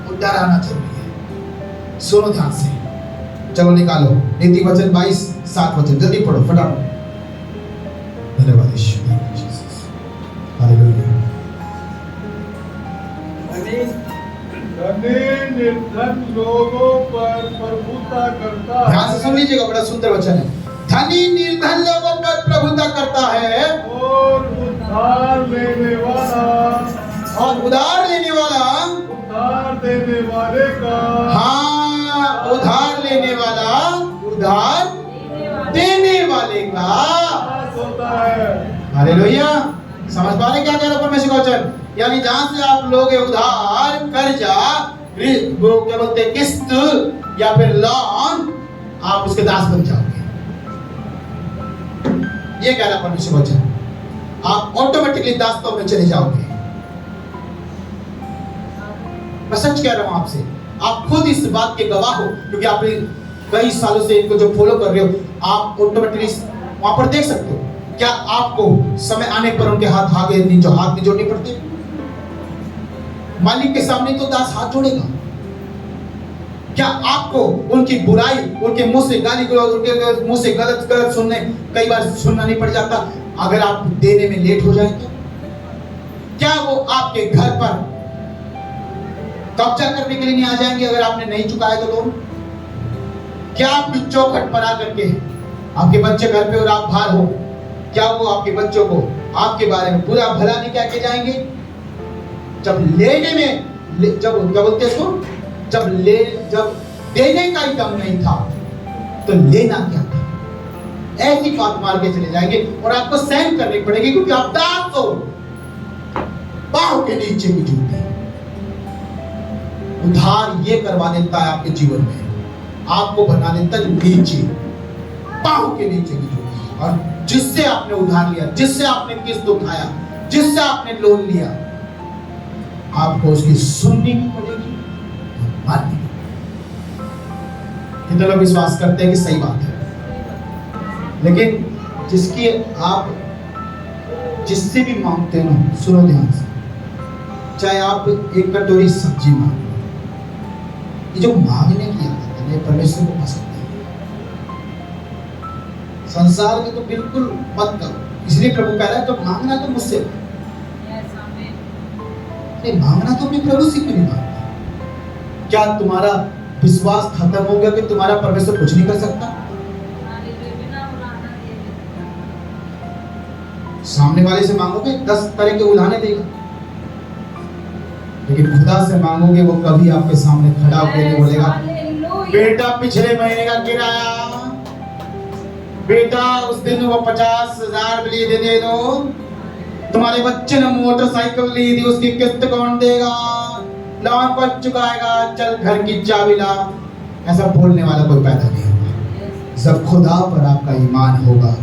वो डर आना जरूरी है। सुनो ध्यान से, चलो निकालो नीति वचन 22:7 वचन, जल्दी पढ़ो फटाफट। धन्यवाद यीशु। हालेलुया। निर्धन लोगों पर प्रभुता करता है। ध्यान से सुन लीजिएगा, बड़ा सुंदर वचन है। धनी निर्धन लोगों पर प्रभुता करता है, और उधार लेने वाला, और उधार लेने वाला, उधार देने वाले का, हाँ उधार लेने वाला, उधार देने वाले का होता है। हालेलुया। समझ पा रहे क्या कह रहा परमेश्वर का वचन? यानी जहां से आप लोग उधार, कर्जा, वो क्या बोलते हैं, किस्त या फिर लोन, आप उसके दास बन जाओगे। ये कह रहा परमेश्वर का वचन। आप ऑटोमेटिकली दासत्व में चले जाओगे। मैं सच कह रहा हूं आपसे, आप खुद इस बात के गवाह हो, क्योंकि आप कई सालों से इनको जो फॉलो कर रहे हो, आप ऑटोमेटिकली वहां पर देख सकते हो। क्या आपको समय आने पर उनके हाथ आगे जो हाथ नहीं जोड़ने पड़ते? मालिक के सामने तो दास हाथ जोड़ेगा। क्या आपको उनकी बुराई, उनके मुंह से गाली गलौज, उनके मुंह से गलत सुनने कई बार सुनना नहीं पड़ जाता अगर आप देने में लेट हो जाए तो? क्या वो आपके घर पर कब्जा करने के लिए नहीं आ जाएंगे अगर आपने नहीं चुकाया तो लोन? क्या आपकी चौखट पर आकर के आपके बच्चे घर पे और आप बाहर हो, क्या वो आपके बच्चों को आपके बारे में बुरा भला नहीं कह के जाएंगे? जब लेने में जब क्या बोलते हैं इसको, जब देने का ही दम नहीं था तो लेना क्या था? ऐसी बात मार के चले जाएंगे और आपको सहन करनी पड़ेगी, क्योंकि आप दास हो। पांव के नीचे की जूती उधार ये करवा देता है आपके जीवन में, आपको बना देता है नीचे, पांव के नीचे की जूती। और जिससे आपने उधार लिया, जिससे आपने किस्त उठाया, जिससे आपने लोन लिया, आपको उसकी सुननी भी पड़ेगी, माननी भी। कितने लोग विश्वास करते हैं कि सही बात है, लेकिन जिसकी आप जिससे भी मांगते हो, सुनो ध्यान से, चाहे आप एक कटोरी सब्जी मांगो, ये जो मांगने की आदत है ये परमेश्वर को पसंद नहीं है। संसार में तो बिल्कुल मत करो, इसलिए प्रभु कह रहा है जब मांगना तो मुझसे, नहीं मांगना तो अपने प्रभु से क्यों नहीं मांगते? क्या तुम्हारा विश्वास खत्म हो गया कि तुम्हारा परमेश्वर कुछ नहीं कर सकता? सामने वाले से मांगोगे 10 तरह के उलाहने देगा, लेकिन खुदा से मांगोगे वो कभी आपके सामने खड़ा होकर नहीं बोलेगा बेटा पिछले महीने का किराया, बेटा उस दिन वो 50,000 लिए दे दो, तुम्हारे बच्चे ने मोटरसाइकिल ली थी उसकी किस्त कौन देगा, लोन कौन चुकाएगा, चल घर की चाबी ला। ऐसा बोलने वाला कोई पैदा नहीं होगा। जब खुदा पर आपका ईमान होगा,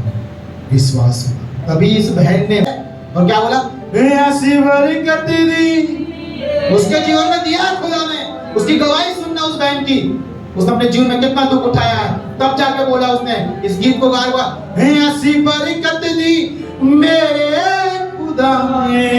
विश्वास होगा, तभी इस बहन ने और क्या बोला, ऐसी बड़ी करती थी, उसके जीवन में दिया खुदा ने। उसकी गवाही सुनना उस बहन की, उसने अपने जीवन में कितना दुख उठाया है, तब जाके बोला उसने इस गीत को गाया हुआ, ऐसी बड़ी करती थी मेरे खुदा ने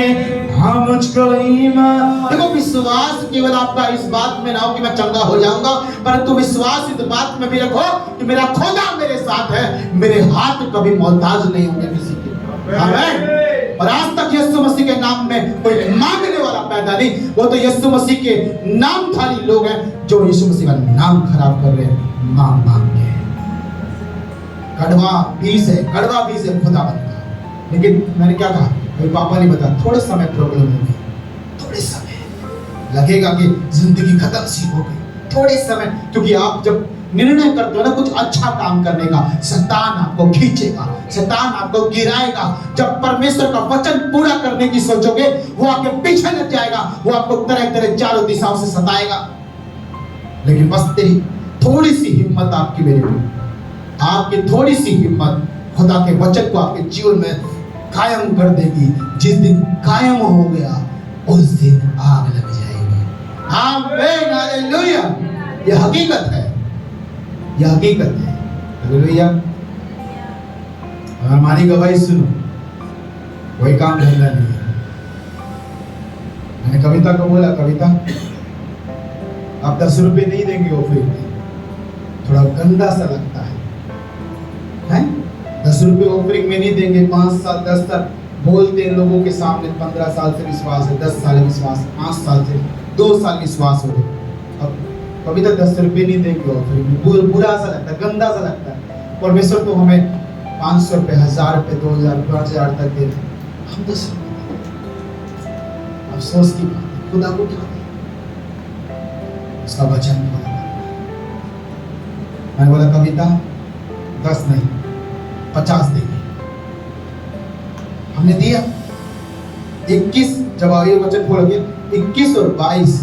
हम मुझको ईमान। देखो विश्वास केवल आपका इस बात में ना हो कि मैं चंगा हो जाऊंगा, परंतु विश्वास इस बात में भी रखो कि मेरा खुदा मेरे साथ है, मेरे हाथ कभी मोहताज नहीं होंगे किसी के। आमीन। और आज तक यीशु मसीह के नाम में कोई मांगने वाला पैदा नहीं, वो तो यीशु मसीह के नामधारी लोग हैं जो यीशु मसीह का नाम खराब कर रहे हैं मांग के। कड़वा बीज है, कड़वा बीज है खुदा बनता। लेकिन मैंने क्या कहा, मेरे पापा ने बताया थोड़े समय प्रॉब्लम होगी, थोड़े समय लगेगा कि जिंदगी खत्म सी हो गई, थोड़े समय, क्योंकि आप जब निर्णय करते हो ना कुछ अच्छा काम करने का, शैतान आपको खींचेगा, शैतान आपको गिराएगा। जब परमेश्वर का वचन पूरा करने की सोचोगे, वो आपके पीछे लग जाएगा, वो आपको तरह तरह चारों दिशाओं से सताएगा। लेकिन बस तेरी थोड़ी सी हिम्मत, आपकी मेरे को, आपकी थोड़ी सी हिम्मत खुदा के वचन को आपके जीवन में कायम कर देगी। जिस दिन कायम हो गया उस दिन आग लग जाएगी। आमीन, हालेलुया। यह हकीकत है, यह हकीकत है। हालेलुया। हमारी गवाही सुनो, कोई काम धंधा नहीं है। मैंने कविता को बोला, कविता आप 10 रुपए नहीं देंगे ऑफर में, थोड़ा गंदा सा लगता है 10 रुपए ऑफरिंग में नहीं देंगे। 5 साल 10 साल बोलते हैं लोगों के सामने, 15 साल से विश्वास है, 10 साल विश्वास, 5 साल से 2 साल विश्वास हो गए, अब कभी तक 10 रुपए नहीं देंगे ऑफरिंग में। बुरा सा लगता है, गंदा सा लगता है। परमेश्वर तो हमें 500 रुपए, 1000 रुपए, 2000, 5000 तक दे रहे, हम 10 रुपए। अफसोस की बात है, खुदा को क्या दे, उसका वचन बोला। मैंने बोला कविता 10 नहीं 50 देंगे। हमने दिया 21, जब आगे वचन बोल गया 21 और 22,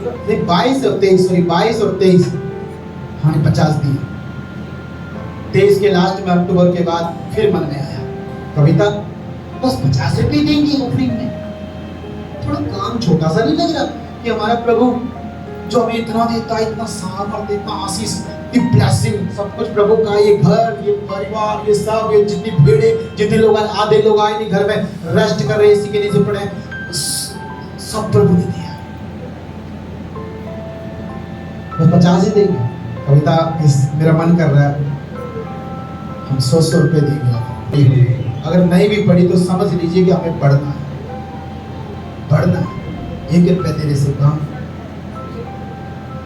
नहीं 22 और 23, सॉरी 22 और 23, हमने 50 दिए। 23 के लास्ट में, अक्टूबर के बाद फिर मन में आया कविता बस 50 रुपये देंगे ऑफरिंग में, थोड़ा काम छोटा सा नहीं लग रहा कि हमारा प्रभु जो हमें इतना देता है, इतना सामर्थ्य, इतना आशीष, इतनी ब्लेसिंग, सब कुछ प्रभु का, ये घर, ये परिवार, ये सब, ये जितनी भीड़े, जितने लोग आधे लोग आए नहीं घर में रेस्ट कर रहे, इसी के नीचे पड़े, सब प्रभु ने दिया। वो 50 ही देंगे। कविता मेरा मन कर रहा है हम 100 रुपए देंगे। अगर नहीं भी पढ़ी तो समझ लीजिए कि हमें पढ़ना है, पढ़ना है। 1 रुपया देने से काम,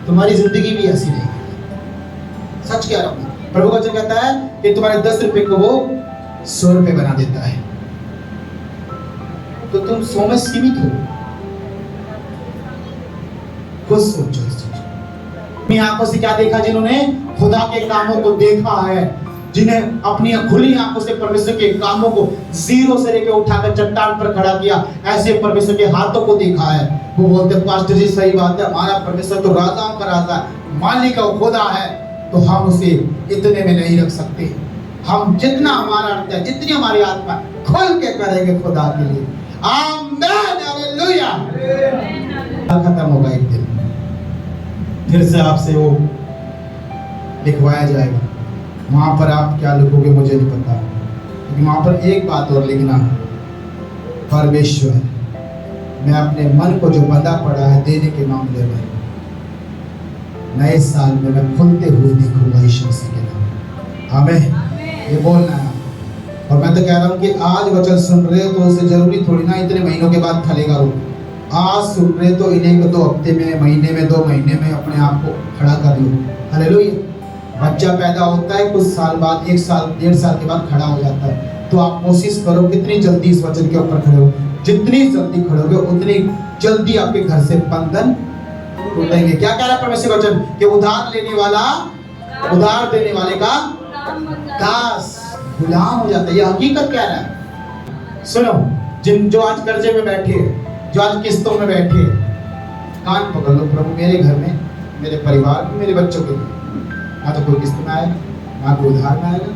तुम्हारी जिंदगी भी ऐसी रहेगी। सच कह रहा हूं, प्रभु का वचन कहता है कि तुम्हारे 10 रुपए को वो 100 रुपए बना देता है। तो तुम 100 में सीमित हो। खुद सोचो इस चीज। अपनी आंखों से क्या देखा? जिन्होंने खुदा के कामों को देखा है, जिन्हें अपनी खुली आंखों से परमेश्वर के कामों को जीरो से लेकर उठाकर चट्टान पर खड़ा किया, ऐसे परमेश्वर के हाथों को देखा है। वो बोलते पास्टर जी सही बात है, हमारा परमेश्वर तो राजाओं का राजा है, मालिक का खुदा है, तो हम उसे इतने में नहीं रख सकते। हम जितना हमारा है, जितनी हमारी आत्मा खोल के करेंगे खुदा के लिए। आमीन, हालेलुया। खत्म होगा एक दिन, फिर से आपसे वो लिखवाया जाएगा। वहां पर आप क्या लिखोगे मुझे नहीं पता, लेकिन वहां पर एक बात और लिखना है, परमेश्वर मैं अपने मन को जो बंधा पड़ा है देने के मामले में, नए साल में मैं खुलते हुए देखूंगा यीशु मसीह के नाम। आमीन। ये बोलना है। और मैं तो कह रहा हूँ कि आज वचन सुन रहे हो तो उसे जरूरी थोड़ी ना इतने महीनों के बाद फलेगा वो। आज सुन रहे तो इन्हें 2 हफ्ते में, महीने में, 2 महीने में अपने आप को खड़ा कर लो। हालेलुया। बच्चा पैदा होता है, कुछ साल बाद, 1 साल 1.5 साल के बाद खड़ा हो जाता है। तो आप कोशिश करो कितनी जल्दी इस वचन के ऊपर खड़े हो। जितनी जल्दी खड़ोगे उतनी जल्दी आपके घर से बंधन टूटेंगे। क्या कह रहा है परमेश्वर वचन? कि उधार लेने वाला उधार देने वाले का दास गुलाम हो जाता है। ये हकीकत कह रहा है। सुनो, जो आज कर्जे में बैठे हैं, जो आज किस्तों में बैठे हैं, कान पकड़ लो। प्रभु मेरे घर में, मेरे परिवार में, मेरे बच्चों के लिए ना तो कोई किस्त में आएगा, ना कोई उधार में आएगा।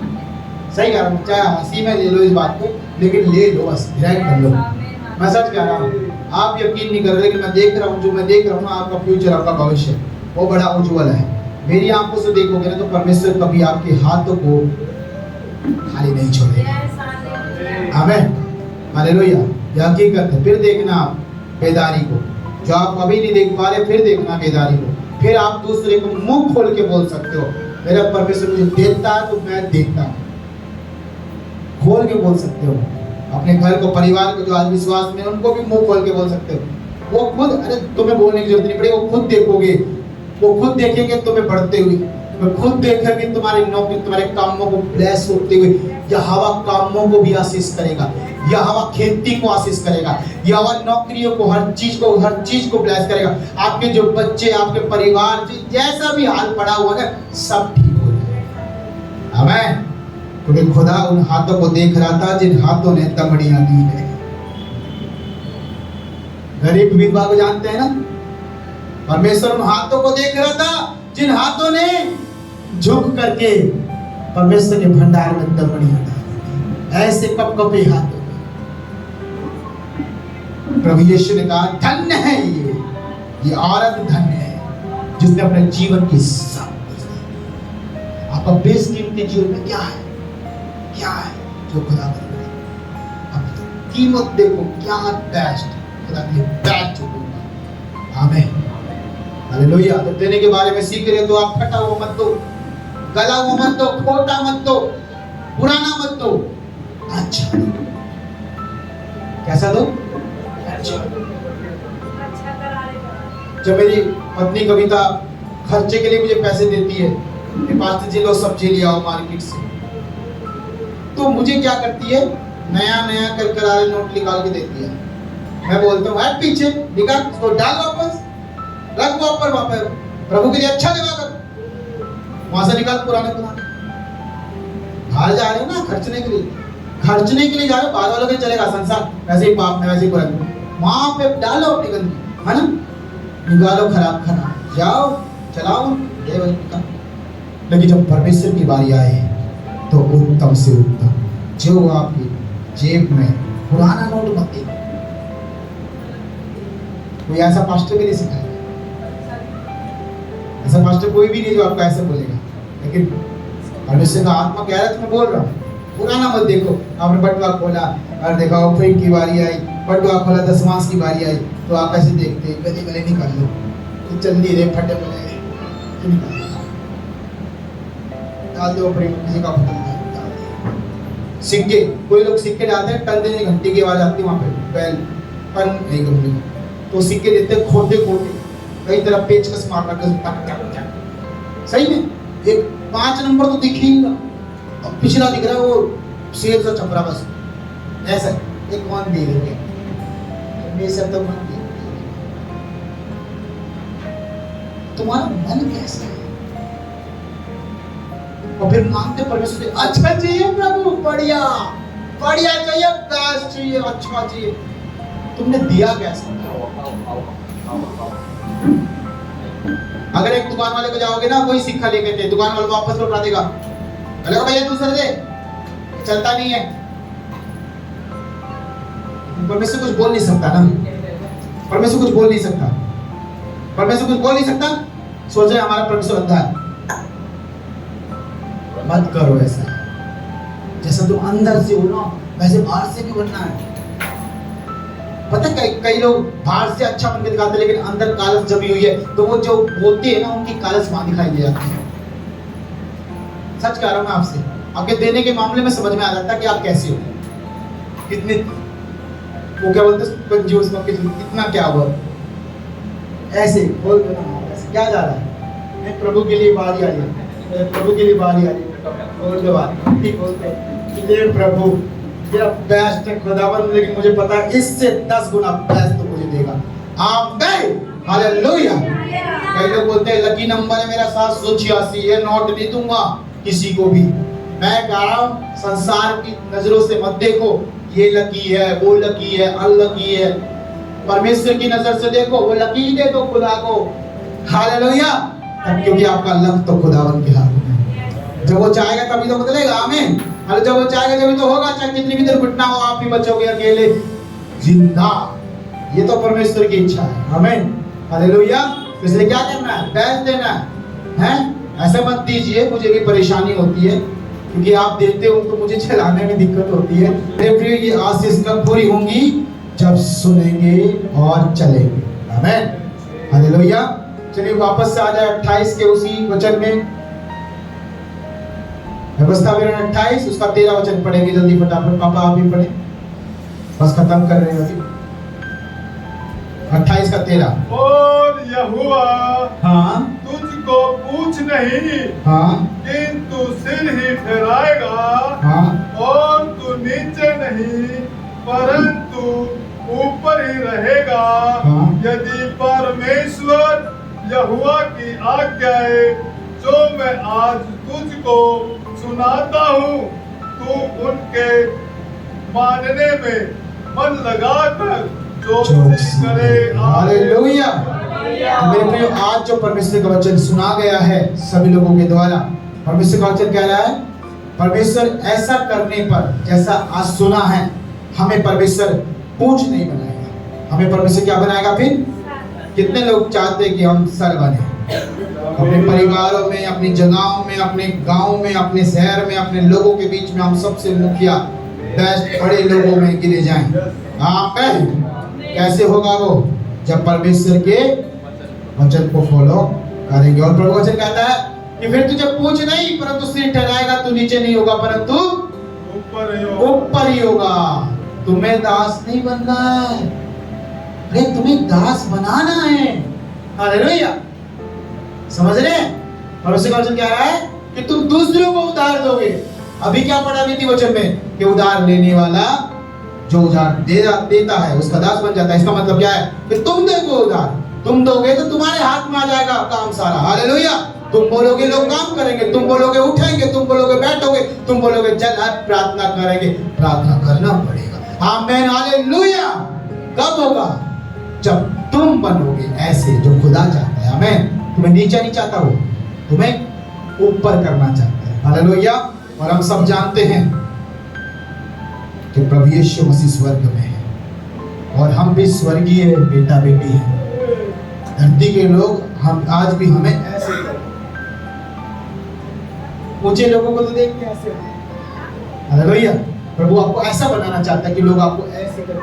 सही कह रहा हूँ, चाहे हंसी में ले लो इस बात को, लेकिन ले लो, बस ग्रहण कर लो। मैं सच कह रहा हूँ, आप यकीन नहीं कर रहे, लेकिन मैं देख रहा हूँ, जो मैं देख रहा हूँ ना, आपका फ्यूचर, आपका भविष्य वो बड़ा उज्जवल है। मेरी आंखों से देखोगे ना तो परमेश्वर कभी आपके हाथों को खाली नहीं छोड़ेगा। आमीन, हालेलुया। यह हकीकत है। फिर देखना आप बेदारी को, जो आप अभी नहीं देख पा रहे, फिर देखना बेदारी को। फिर आप दूसरे को मुंह खोल के बोल सकते हो, मेरा परमेश्वर मुझे देता है तो मैं देता हूं। खोल के बोल सकते हो। अपने घर को, परिवार को, जो आज विश्वास में, उनको भी मुंह खोल के बोल सकते हो। वो खुद, अरे तुम्हें बोलने की जरूरत नहीं पड़ेगी, वो खुद देखोगे, वो खुद देखेंगे तुम्हें बढ़ते हुए, वो खुद देखेंगे तुम्हारी नौकरी, तुम्हारे कामों को ब्लेस होते हुए। यहोवा कामों को भी आशीष करेगा, यहोवा खेती को आशीष करेगा, यहोवा नौकरियों को, हर चीज को ब्लेस करेगा। आपके जो बच्चे, आपके परिवार, जैसा भी हाल पड़ा हुआ है, सब ठीक हो जाएगा। आमीन। क्योंकि खुदा उन हाथों को देख रहा था जिन हाथों ने तमड़ियां दी है। गरीब विधवा को जानते हैं ना, परमेश्वर उन हाथों को देख रहा था जिन हाथों ने झुक करके परमेश्वर के भंडार में तमड़ियां डाली। ऐसे कपकपे हाथों। प्रभु यीशु ने कहा, धन्य है ये औरत धन्य है जिसने अपने जीवन की सब कुछ दी। आपका बेशकीमती जीवन में क्या है? क्या है जो खुदा करेगा? अब कीमत देखो, क्या बेस्ट, खुदा के बेस्ट होगा। आमीन, हालेलुया। तो देने के बारे में सीख रहे तो आप फटा हुआ मत दो, गला हुआ मत दो, खोटा मत दो, पुराना मत दो, अच्छा दो। कैसा दो? अच्छा। जब मेरी पत्नी कविता खर्चे के लिए मुझे पैसे देती है कि पास्टर जी लो सब्जी ले आओ मार्केट से, तो मुझे क्या करती है, नया कर करारे नोट निकाल के देती है। मैं बोलता हूँ हट पीछे, निकाल, उसको डाल वापस, रख वहाँ पर प्रभु के लिए अच्छा जगह कर, वहां से निकाल पुराने। बाहर जा रहे हो ना खर्चने के लिए जा रहे हो, बाहर वालों के चलेगा संसार, वैसे ही पाप में, वैसे ही पुराने, वहां पे डालो अपनी गंदगी, है ना, निकालो खराब, जाओ चलाओ, लेकिन जब परमेश्वर की बारी आए तो उत्तम से उत्तम, जो आपकी जेब में पुराना नोट मत देना। कोई ऐसा पास्टर भी नहीं सिखाया, ऐसा पास्टर कोई भी नहीं जो आपको ऐसे बोलेगा, लेकिन परमेश्वर का आत्मा कह रहा है, मैं बोल रहा हूँ पुराना मत देखो। आपने बटुआ खोला और देखा ऑफरिंग की बारी आई, बटुआ खोला दशमांश की बारी आई, तो आप ऐसे देखते गले गले निकाल लो, तो चल नहीं रहे फटे बोले डाल दो ऑफरिंग, किसी का पता नहीं डाल दो। सिक्के, कोई लोग सिक्के डालते हैं, टन देने घंटी की आवाज आती है वहाँ पे, बैल पन नहीं करते, तो सिक्के देते खोदते खोदते कई तरह पेचकस मार रखा, सही में एक 5 नंबर तो दिख ही नहीं, और पिछला दिख रहा है वो शेर सा छपरा, बस ऐसा एक मन दे देंगे, मेरे सब तो मन दे। तुम्हारा मन कैसा है? और फिर मांगते परमेश्वर से, अच्छा चाहिए प्रभु, बढ़िया बढ़िया चाहिए, बेस्ट चाहिए, अच्छा चाहिए। तुमने दिया कैसा? अगर एक दुकान वाले को जाओगे ना, कोई सिक्का लेके थे, दुकान वाले वापस लौटा देगा, बोलेगा भैया दूसरा दे, चलता नहीं है। परमेश्वर कुछ बोल नहीं सकता ना, परमेश्वर कुछ बोल नहीं सकता, परमेश्वर कुछ बोल नहीं सकता। सोच रहे हमारा परमेश्वर अंधा है, मत करो ऐसा। जैसा तुम अंदर से हो ना, वैसे बाहर से भी बनना है। पता कई लोग बाहर से अच्छा बन के दिखाते हैं, लेकिन अंदर कालस जमी हुई है, तो वो जो बोलते हैं ना, उनकी कालस वहां दिखाई दे जाती है। सच कह रहा हूं मैं आपसे, आपके देने के मामले में समझ में आ जाता है कि आप कैसे हो, कितने वो क्या बोलते हैं कंजूस, कितना क्या हुआ, ऐसे बोल दो ना, ऐसे क्या जा रहा है, मैं प्रभु के लिए बारी आ रही है, प्रभु के लिए बारी आ रही है, बोल दो बात ठीक, बोल दो ये प्रभु मेरा बेस्ट है खुदावन, लेकिन मुझे पता है इससे 10 गुना बेस्ट तो मुझे देगा। आमीन, हालेलुया। कई लोग बोलते हैं लकी नंबर है मेरा 786, ये नोट नहीं दूंगा किसी को भी। मैं कह रहा हूं संसार की नजरों से मत देखो, ये लकी है, वो लकी है, अनलकी है। परमेश्वर की नजर से देखो, वो लकी दे दो खुदा को, हालेलुया। क्योंकि आपका लक तो खुदावन के हाथ में है। जब वो चाहेगा तभी तो बदलेगा। आमीन। अरे जब वो चाहेगा जब तो होगा, चाहे कितनी भी दुर्घटना हो, आप भी बचोगे अकेले जिंदा। ये तो परमेश्वर की इच्छा है। आमीन, हालेलुया। इसलिए क्या करना है? बैच देना है। ऐसे मत दीजिए, मुझे भी परेशानी होती है, क्योंकि आप देते हो तो मुझे चलाने में दिक्कत होती है। मेरे प्रिय, ये आशीष कब पूरी होंगी? जब सुनेंगे और चलेंगे। आमीन, हालेलुया। चलिए वापस से आ जाए 28 के उसी वचन में, व्यवस्था विवरण 28 उसका 13 वचन पढ़ेंगे जल्दी फटाफट। पापा आप भी पढ़े, बस खत्म कर रहे हैं अभी। 28 का 13। और यहोवा हाँ तुझको पूछ नहीं, हाँ किंतु सिर ही ठहराएगा, हाँ और तू नीचे नहीं परंतु ऊपर ही रहेगा। हाँ। यदि परमेश्वर यहोवा की आज्ञाएं जो मैं आज तुझको सुनाता हूँ, तू उनके मानने में मन लगाकर जो करे। हालेलुया। मेरे प्रिय, आज जो परमेश्वर का वचन सुना गया है सभी लोगों के द्वारा, परमेश्वर का वचन कह रहा है परमेश्वर ऐसा करने पर जैसा आज सुना है, हमें परमेश्वर पूंछ नहीं बनाएगा, हमें परमेश्वर क्या बनाएगा? फिर कितने लोग चाहते हैं कि हम सर बने, अपने परिवारों में, अपनी जगहों में, अपने गांव में, अपने शहर में, अपने लोगों के बीच में हम सबसे मुखिया, बेस्ट, बड़े लोगों में गिने जाएं। आमीन। कैसे होगा वो? जब परमेश्वर के वचन को फॉलो करेंगे। और प्रभु वचन कहता है कि फिर तुझे पूंछ नहीं परंतु सिर ठहराएगा, तू नीचे नहीं होगा परंतु ऊपर ही होगा। तुम्हें दास नहीं बनना है, अरे तुम्हें दास बनाना है। हालेलुया। समझ रहे हैं? परमेश्वर का वचन कह रहा है कि तुम दूसरों को उधार दोगे। अभी क्या पढ़ा नीति वचन में कि उधार लेने वाला जो उधार देता है उसका दास बन जाता है। इसका मतलब क्या है? कि तुम दोगे उधार, तुम दोगे तो तुम्हारे हाथ में आ जाएगा काम सारा। हालेलुया। तुम बोलोगे लोग काम करेंगे, तुम बोलोगे उठेंगे, तुम बोलोगे बैठोगे, तुम बोलोगे चल आज प्रार्थना करेंगे, प्रार्थना करना पड़ेगा। आमीन, हालेलुया। कब होगा? जब तुम बनोगे ऐसे जो खुदा चाहता है। आमीन। तुम्हें नीचे नहीं चाहता, वो तुम्हें ऊपर करना चाहता है। हालेलुया। और हम सब जानते हैं कि प्रभु यीशु मसीह स्वर्ग में है और हम भी स्वर्गीय बेटा बेटी हैं। धरती के लोग हम आज भी हमें ऐसे करना। ऊंचे लोगों को तो देख के ऐसे, हालेलुया। प्रभु आपको ऐसा बनाना चाहता है कि लोग आपको ऐसे करें,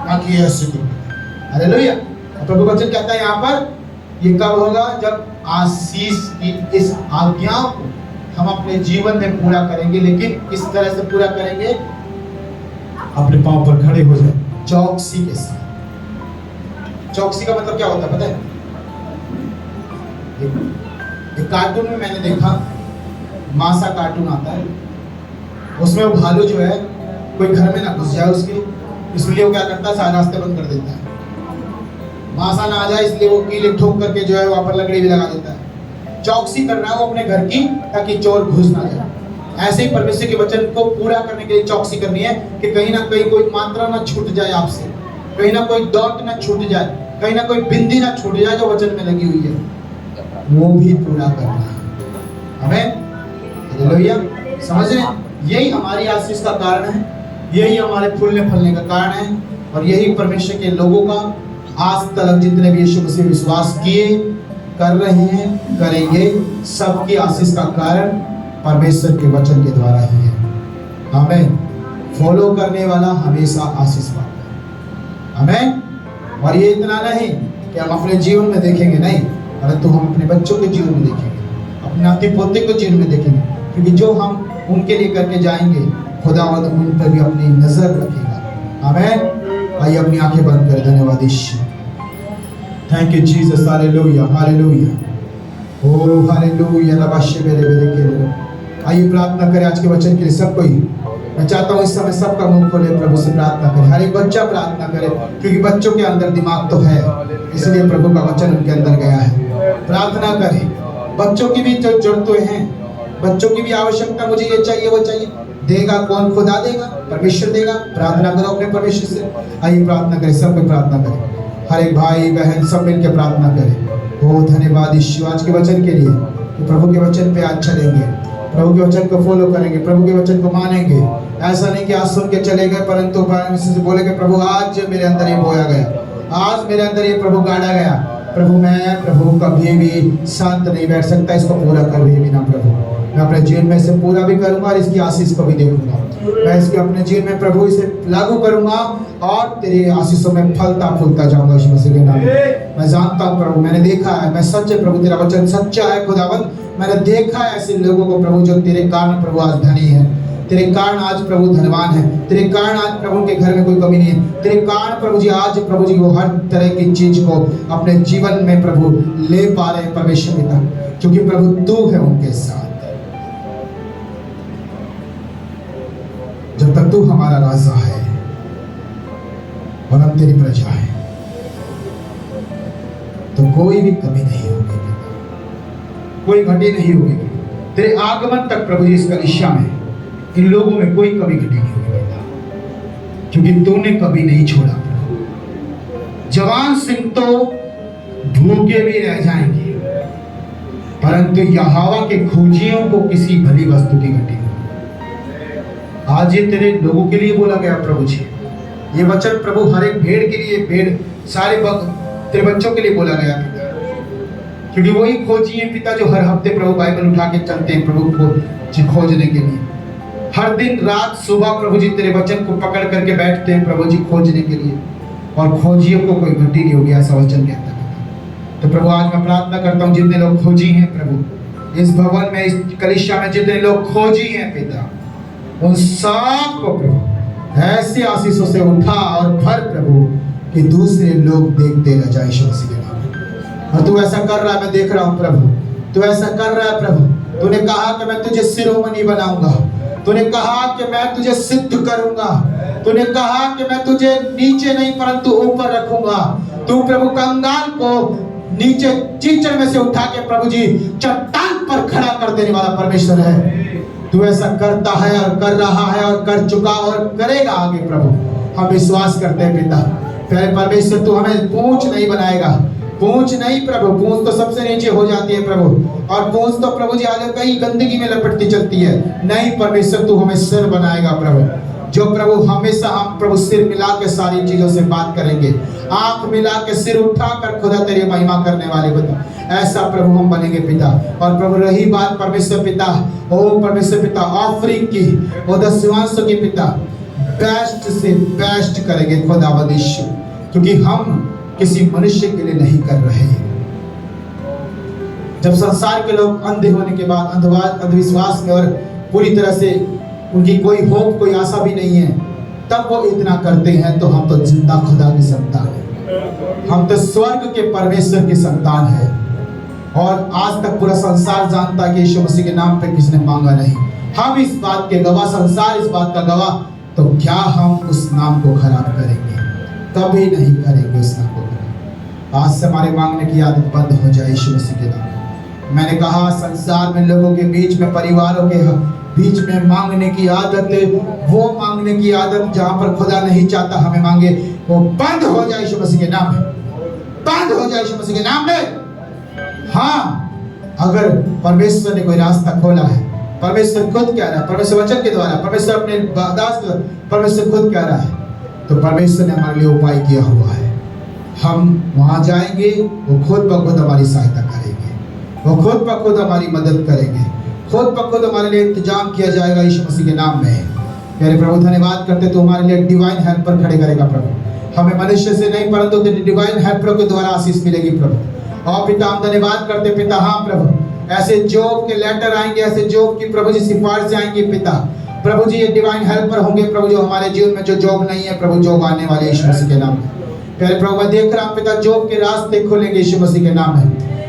ना कि ऐसे करें। हालेलुया। प्रभु वचन कहता है यहाँ पर, ये कब होगा? जब आशीष की इस आज्ञा को हम अपने जीवन में पूरा करेंगे। लेकिन किस तरह से पूरा करेंगे? अपने पांव पर खड़े हो जाए, चौकसी के साथ। चौकसी का मतलब क्या होता है पता है? एक कार्टून में मैंने देखा, मासा कार्टून आता है, उसमें वो भालू जो है कोई घर में ना घुस जाए उसके, इसलिए वो क्या करता है, सारे रास्ते बंद कर देता है। मासा ना आ जाए इसलिए वो कीले ठोक करके जो है वहां पर लकड़ी भी लगा देता है। चौकसी कर रहा है वो अपने घर की, ताकि चोर घुस ना जाए। ऐसे ही परमेश्वर के वचन को पूरा करने के लिए चौकसी करनी है कि कहीं ना कहीं कोई मात्रा ना छूट जाए आपसे, कहीं ना कोई डॉट ना छूट जाए, कहीं ना कोई बिंदी ना छूट जाए जो वचन में लगी हुई है, वो भी पूरा करना है। आमीन, हालेलुया। समझ रहे हैं? यही हमारी आशीष का कारण है, यही हमारे फूलने फलने का कारण है, और यही परमेश्वर के लोगों का आज तक जितने भी यीशु मसीह विश्वास किए, कर रहे हैं, करेंगे, सबकी आशीष का कारण परमेश्वर के वचन के द्वारा ही है। आमीन। फॉलो करने वाला हमेशा आशीष पाता है। आमीन। और ये इतना नहीं कि हम अपने जीवन में देखेंगे, नहीं, परंतु हम अपने बच्चों के जीवन में देखेंगे, अपने नाती पोते के जीवन में देखेंगे, क्योंकि जो हम उनके लिए करके जाएंगे, खुदावंद उन पर भी अपनी नजर रखेगा। आमीन। आइए अपनी आंखें बंद कर। धन्यवाद यीशु। Thank you Jesus. Hallelujah, hallelujah, oh hallelujah. नबाशे मेरे मेरे के लिए आइए प्रार्थना करें आज के वचन के लिए। सब कोई, मैं चाहता हूँ इस समय सबका मुंह खोले, प्रभु से प्रार्थना करें। हर एक बच्चा प्रार्थना करे, क्योंकि बच्चों के अंदर दिमाग तो है, इसलिए प्रभु का वचन उनके अंदर गया है। प्रार्थना करें। बच्चों की भी जो जरूरतें हैं, बच्चों की भी आवश्यकता, मुझे ये चाहिए वो चाहिए, देगा कौन? खुदा देगा, परमेश्वर देगा। प्रार्थना करो अपने परमेश्वर से। आइए प्रार्थना करें, सब कोई प्रार्थना करें। हर एक भाई बहन सब मिलकर प्रार्थना करें। ओ धन्यवाद यीशु आज के वचन के लिए, कि प्रभु के वचन पे आज चलेंगे, प्रभु के वचन को फॉलो करेंगे, प्रभु के वचन को मानेंगे। ऐसा नहीं कि आज सुन के चले गए, परंतु परमेश्वर से बोलेंगे, प्रभु आज मेरे अंदर ये बोया गया, आज मेरे अंदर ये प्रभु गाड़ा गया। प्रभु मैं प्रभु कभी भी शांत नहीं बैठ सकता, इसको पूरा कर भी ना प्रभु। मैं अपने जीवन में इसे पूरा भी करूंगा और इसकी आशीष को भी देखूंगा। मैं इसके अपने जीवन में प्रभु इसे लागू करूंगा और तेरी आशीषों में फलता फूलता जाऊंगा यीशु मसीह के नाम में। मैं जानता हूं प्रभु, मैंने देखा है, मैं सच है प्रभु, तेरा वचन सच्चा है खुदावंद। मैंने देखा है ऐसे लोगों को प्रभु जो तेरे कारण प्रभु आज धनी है, तेरे कारण आज प्रभु धनवान है, तेरे कारण आज प्रभु के घर में कोई कमी नहीं है, तेरे कारण प्रभु जी आज प्रभु जी वो हर तरह की चीज को अपने जीवन में प्रभु ले पा रहे हैं परमेश्वर पिता, क्योंकि प्रभु तू है उनके साथ। जब तक तू हमारा राजा है और हम तेरी प्रजा है, तो कोई भी कमी नहीं होगी, कोई घटी नहीं होगी। तेरे आगमन तक प्रभु जी इस कलीसिया में इन लोगों में कोई कमी घटी नहीं होगी, क्योंकि तूने कभी नहीं छोड़ा प्रभु। जवान सिंह तो भूखे भी रह जाएंगे, परंतु यहोवा के खोजियों को किसी भली वस्तु की घटी नहीं। आज ये तेरे लोगों के लिए बोला गया प्रभु जी, ये वचन प्रभु हर एक भेड़ के लिए, भेड़ सारे तेरे बच्चों के लिए बोला गया पिता, क्योंकि वही खोजी है पिता जो हर हफ्ते प्रभु बाइबल उठा के चलते हैं प्रभु को खोजने के लिए। हर दिन रात सुबह प्रभु जी तेरे वचन को पकड़ करके बैठते हैं प्रभु जी खोजने के लिए, और खोजियों को कोई घटी नहीं होगी, ऐसा वचन कहता है। तो प्रभु आज मैं प्रार्थना करता हूँ जितने लोग खोजी हैं प्रभु, इस भवन में, इस कलीसिया में जितने लोग खोजी हैं पिता, उन सब को प्रभु ऐसे आशीषों से उठा और भर प्रभु कि दूसरे लोग देखते रह जाए यीशु मसीह के नाम में। और तू ऐसा कर रहा है, मैं देख रहा हूँ प्रभु, तू ऐसा कर रहा है प्रभु। तूने कहा कि मैं तुझे शिरोमणि बनाऊंगा, तूने कहा कि मैं तुझे सिद्ध करूंगा, तूने कहा कि मैं तुझे नीचे नहीं परंतु ऊपर रखूंगा। तू प्रभु कंगाल को नीचे कीचड़ में से उठा के प्रभु जी चट्टान पर खड़ा कर देने वाला परमेश्वर है। तू ऐसा करता है और कर रहा है और कर चुका और करेगा आगे प्रभु, हम विश्वास करते हैं पिता। पहले परमेश्वर तू हमें पूंछ नहीं बनाएगा, पूंछ नहीं प्रभु, पूंछ तो सबसे नीचे हो जाती है प्रभु, और पूंछ तो प्रभु जी आगे कई गंदगी में लपटती चलती है। नहीं परमेश्वर तू हमें सिर बनाएगा प्रभु, जो प्रभु हमेशा हम प्रभु सिर मिला के सारी चीजों से बात करेंगे, आंख मिला के सिर उठा कर खुदा तेरी महिमा करने वाले पिता, ऐसा प्रभु हम बनेंगे पिता। और प्रभु रही बात परमेश्वर पिता, ओ परमेश्वर पिता ऑफरिंग की, ओ दशवांशों की पिता, बेस्ट से बेस्ट करेंगे खुदावंद यीशु, क्योंकि हम किसी मनुष्य के लिए नहीं कर रहे हैं। जब संसार के लोग अंधे होने के बाद अंधविश्वास में और पूरी तरह से उनकी कोई होप, कोई आशा भी नहीं है, तब वो इतना करते हैं, तो हम तो जिंदा खुदा की संतान है, हम तो स्वर्ग के परमेश्वर की संतान है। और आज तक पूरा संसार जानता है कि यीशु मसीह के नाम पे किसने मांगा नहीं। हम इस बात के गवाह, संसार इस बात का गवाह, तो क्या हम उस नाम को खराब करेंगे? कभी नहीं करेंगे उस नाम को खराब। आज से हमारे मांगने की आदत बंद हो जाए यीशु मसीह के नाम। मैंने कहा संसार में लोगों के बीच में, परिवारों के बीच में मांगने की आदत, वो मांगने की आदत जहां पर खुदा नहीं चाहता हमें मांगे, वो बंद हो जाए यीशु मसीह के नाम में, बंद हो जाए यीशु मसीह के नाम में। हाँ, अगर परमेश्वर ने कोई रास्ता खोला है, परमेश्वर खुद कह रहा है, परमेश्वर वचन के द्वारा, परमेश्वर अपने दास, परमेश्वर खुद कह रहा है, तो परमेश्वर ने हमारे लिए उपाय किया हुआ है। हम वहां जाएंगे, वो खुद ब खुद हमारी सहायता करेंगे, वो खुद ब खुद हमारी मदद करेंगे, खुद ब खुद हमारे लिए इंतजाम किया जाएगा यीशु मसीह के नाम में। मेरे प्रभु धन्यवाद करते, तो हमारे लिए डिवाइन हेल्पर खड़े करेगा प्रभु, हमें मनुष्य से नहीं परंतु डिवाइन हेल्पर के द्वारा आशीष मिलेगी प्रभु। और पिता हम धन्यवाद करते पिता, हाँ प्रभु, ऐसे जॉब के लेटर आएंगे, ऐसे जॉब की प्रभु जी सिफारिश आएंगी पिता, प्रभु जी ये डिवाइन हेल्पर होंगे प्रभु, जो हमारे जीवन में जो जॉब नहीं है प्रभु, जॉब आने वाले यीशु मसीह के नाम में। प्यारे प्रभु मैं देख रहा हूँ पिता, जॉब के रास्ते खोलेंगे यीशु मसीह के नाम में।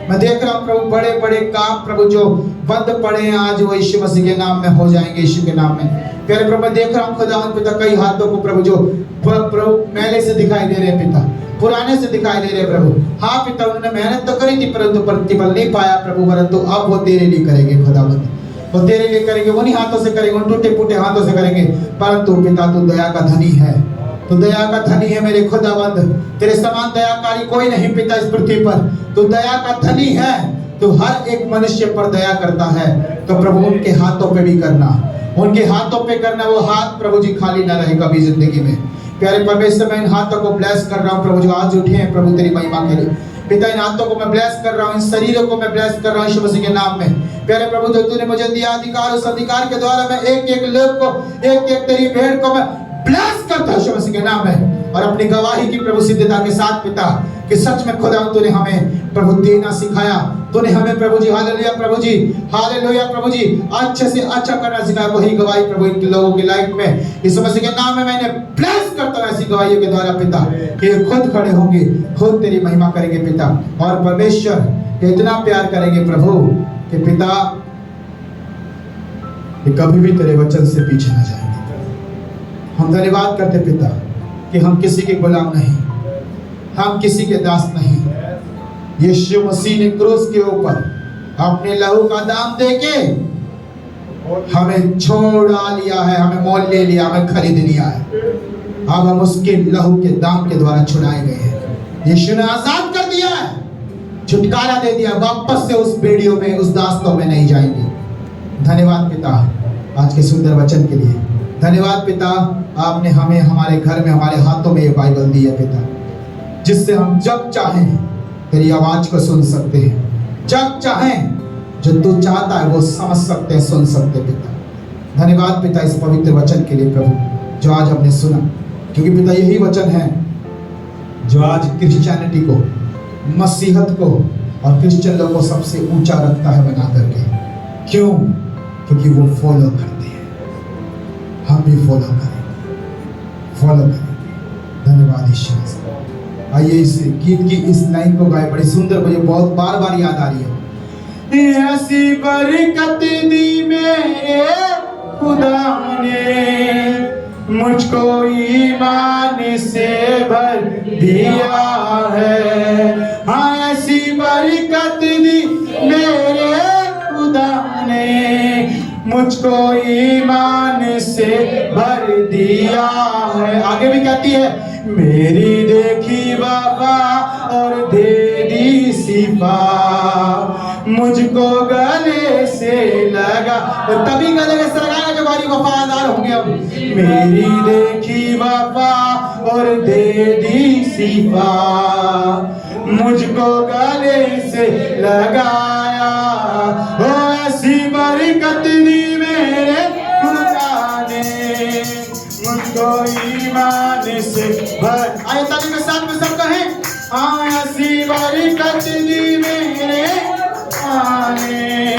मैं देख रहा हूँ प्रभु, बड़े बड़े काम प्रभु जो बंद पड़े हैं आज, वो यीशु मसीह के नाम में हो जाएंगे यीशु के नाम में। प्यारे प्रभु मैं देख रहा हूँ खुदावंद पिता, कई हाथों को प्रभु जो प्रभु मैले से दिखाई दे रहे हैं पिता, पुराने से दिखाई दे रहे हैं प्रभु। हाँ पिता, उन्होंने मेहनत तो करी थी परंतु प्रतिफल नहीं पाया प्रभु, परंतु अब वो तेरे लिए करेंगे खुदावंद, वो तेरे लिए करेंगे, उन्हीं हाथों से करेंगे, उन टूटे फूटे हाथों से करेंगे। परंतु पिता तू दया का धनी है, तू दया का धनी है मेरे खुदावंद, तेरे समान दयाकारी कोई नहीं पिता इस पृथ्वी पर, तू दया का धनी है, तू हर एक मनुष्य पर दया करता है। तो प्रभु उनके हाथों पे भी करना, उनके हाथों पे करना, वो हाथ प्रभु जी खाली ना रहे कभी जिंदगी में। प्यारे परमेश्वर मैं इन हाथों को ब्लेस कर रहा हूँ प्रभु, जो आज उठे हैं प्रभु तेरी महिमा के लिए पिता, इन हाथों को मैं ब्लेस कर रहा हूँ, इन शरीरों को मैं ब्लेस कर रहा हूँ यीशु मसीह के नाम में। प्यारे प्रभु जो तूने मुझे दिया अधिकार, उस अधिकार के द्वारा मैं एक एक लोग को, एक एक तेरी भेड़ को मैं ब्लेस करता हूं यीशु मसीह के नाम में। और अपनी गवाही की प्रभु सिद्धता के साथ पिता, कि सच में खुदा तूने हमें प्रभु देना सिखाया, तूने हमें प्रभु जी हालेलुया प्रभु जी, हालेलुया प्रभु जी, अच्छे से अच्छा करना सिखाया। वही गवाही प्रभु इन लोगों की लाइफ में यीशु मसीह के नाम में मैंने ब्लेस करता हूं ऐसी गवाहियों के द्वारा पिता, कि खुद खड़े होंगे, खुद तेरी महिमा करेंगे पिता। और परमेश्वर इतना प्यार करेंगे प्रभु कि पिता कि कभी भी तेरे वचन से पीछे न जाएंगे। हम धन्यवाद करते पिता कि हम किसी के गुलाम नहीं, हम किसी के दास नहीं। यीशु मसीह ने क्रूस के ऊपर अपने लहू का दाम देके हमें छोड़ा लिया है, हमें मोल ले लिया, हमें खरीद लिया है। अब हम उसके लहू के दाम के द्वारा छुड़ाए गए हैं। यीशु ने आजाद कर दिया है, छुटकारा दे दिया, वापस से उस बेड़ियों में, उस दास्तों में नहीं जाएंगे। धन्यवाद पिता आज के सुंदर वचन के लिए। धन्यवाद पिता, आपने हमें हमारे घर में, हमारे हाथों में ये बाइबल दी है पिता, जिससे हम जब चाहें तेरी आवाज को सुन सकते हैं, जब चाहें जो तू चाहता है वो समझ सकते हैं, सुन सकते हैं पिता। धन्यवाद पिता इस पवित्र वचन के लिए प्रभु, जो आज हमने सुना, क्योंकि पिता यही वचन है जो आज क्रिश्चियनिटी को, मसीहत को और क्रिश्चियन लोगों को सबसे ऊंचा रखता है बना करके। क्यों? क्योंकि वो फॉलो करते हैं, हम भी फॉलो करेंगे, फॉलो करेंगे। धन्यवाद ईश्वर। आइए इस गीत की इस लाइन को गाए, बड़ी सुंदर, मुझे बहुत बार बार याद आ रही है। ऐसी बरकत दी मेरे खुदा ने, मुझको ईमान से भर दिया है। हाँ ऐसी बरकत दी मेरे खुदा ने, मुझको ईमान से भर दिया है। आगे भी कहती है, मेरी देखी वफा और दे दी सिफा, मुझको मुझको गले से लगा, तो तभी गले से लगाएगा जब हमारी वफादार होंगे हम। मेरी देखी वफा और दे दी सिफा, मुझको गले से लगाया, ओ ऐसी बरकत दी मेरे खुदा ने, मुझको ईमान से भर। आइए ताली के साथ में सब कहें, हाँ ऐसी बरकत दी मेरे आने,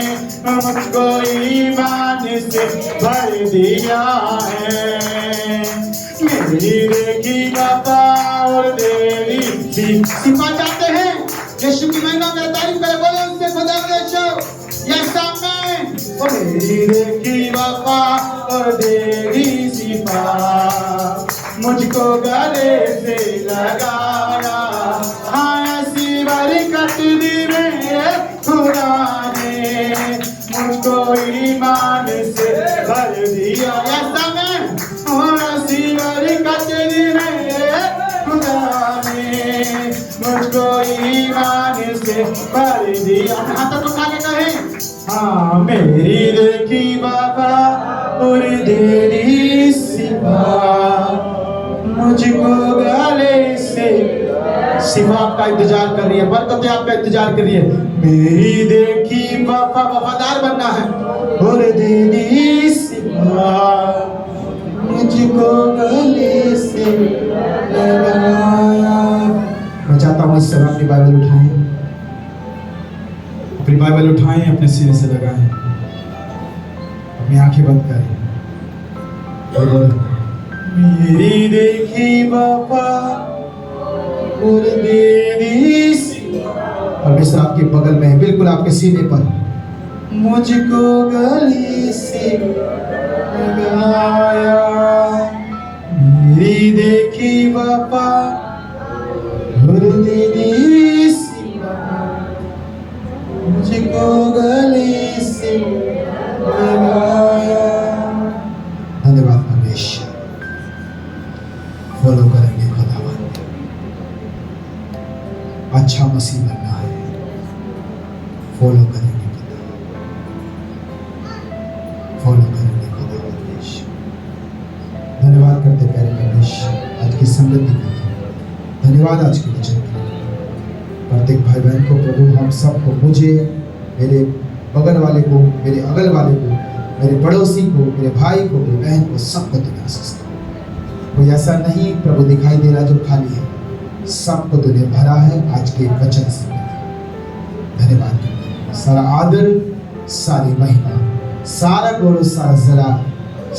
मुझको ईमान से भर दिया है। मेरी देखी वफा और देवी सिफा चाहते हैं, यीशु की महिमा में तारीफ करें, बोले उससे खुदा मेरी देखी वफा और देवी सिफा, मुझको गले से लगाया, हाँ ऐसी बरकत दी मेरे खुदा ने, मुझको ईमान से भर दिया। ऐसा में ऐसी बरकत दी मेरे खुदा ने, मुझको ईमान से भर दिया। हाथ उठा के कहें, हाँ मेरी देखी वफा और तेरी सिफा, मुझको गले से। सिफा आपका इंतजार कर रही है, बरकतें आपका इंतजार कर रही है। मेरी देखी वफा, वफादार बनना है, और तेरी सिफा, मुझको गले से लगाया। मैं चाहता हूँ इस समय अपनी बाइबल उठाएं, अपनी बाइबल उठाएं, अपने सीने से लगाएं, अपनी आंखें बंद करें और बोलें, मेरी देखी वफा और तेरी सिफा। परमेश्वर आपके बगल में है, बिल्कुल आपके सीने पर। मुझको गले से लगाया, मेरी देखी वफा और तेरी सिफा, मुझको गले से लगाया। धन्यवाद परमेश्वर, फॉलो करेंगे खुदावन। अच्छा मसीह बनना है, फॉलो करेंगे खुदा, फॉलो करेंगे खुदा परमेश्वर। धन्यवाद करते प्यारे परमेश्वर आज की संगति के लिए, धन्यवाद आज के वचन के लिए। प्रत्येक भाई बहन को प्रभु, हम सबको, मुझे, मेरे बगल वाले को, मेरे अगल वाले को, मेरे पड़ोसी को, मेरे भाई को, मेरी बहन को, सबको तूने आशीष दिया। कोई ऐसा नहीं प्रभु दिखाई दे रहा जो खाली है, सबको तूने भरा है आज के वचन से। धन्यवाद करते हैं। सारा आदर, सारी महिमा, सारा गौरव, सारा जरा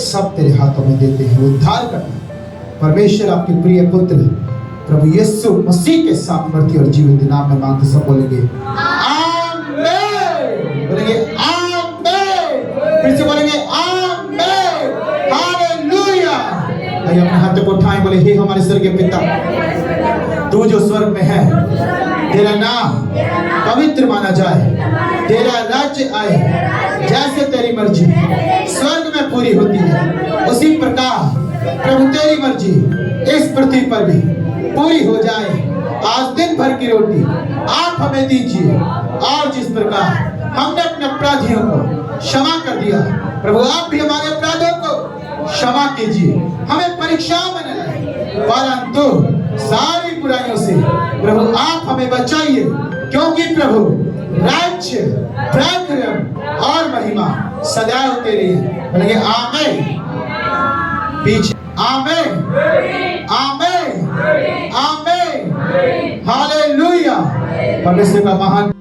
सब तेरे हाथों में देते हैं। उद्धार करना परमेश्वर आपके प्रिय पुत्र प्रभु यीशु मसीह के सामर्थ्य और जीवित नाम में मांगते सब बोलेंगे आमीन, बोलेंगे आमीन, फिर से बोलेंगे आमीन, हालेलुया। आइए अपने हाथों को उठाएं, बोले हे हमारे स्वर्गीय पिता, तू जो स्वर्ग में है, तेरा नाम पवित्र माना जाए, तेरा राज्य आए, जैसे तेरी मर्जी स्वर्ग में पूरी होती है, उसी प्रकार प्रभु तेरी मर्जी इस पृथ्वी पर भी पूरी हो जाए। आज दिन भर की रोटी आप हमें दीजिए, और जिस प्रकार हमने अपने अपराधियों को क्षमा कर दिया, प्रभु आप भी हमारे अपराधों को क्षमा कीजिए। हमें परीक्षा में न लाइए, परंतु सारी बुराइयों से प्रभु आप हमें बचाइए, क्योंकि प्रभु राज्य, पराक्रम और महिमा सदैव तेरी है। बोलेंगे आमीन, पीछे आमीन, आमीन, आमीन, हालेलुया। परमेश्वर का महान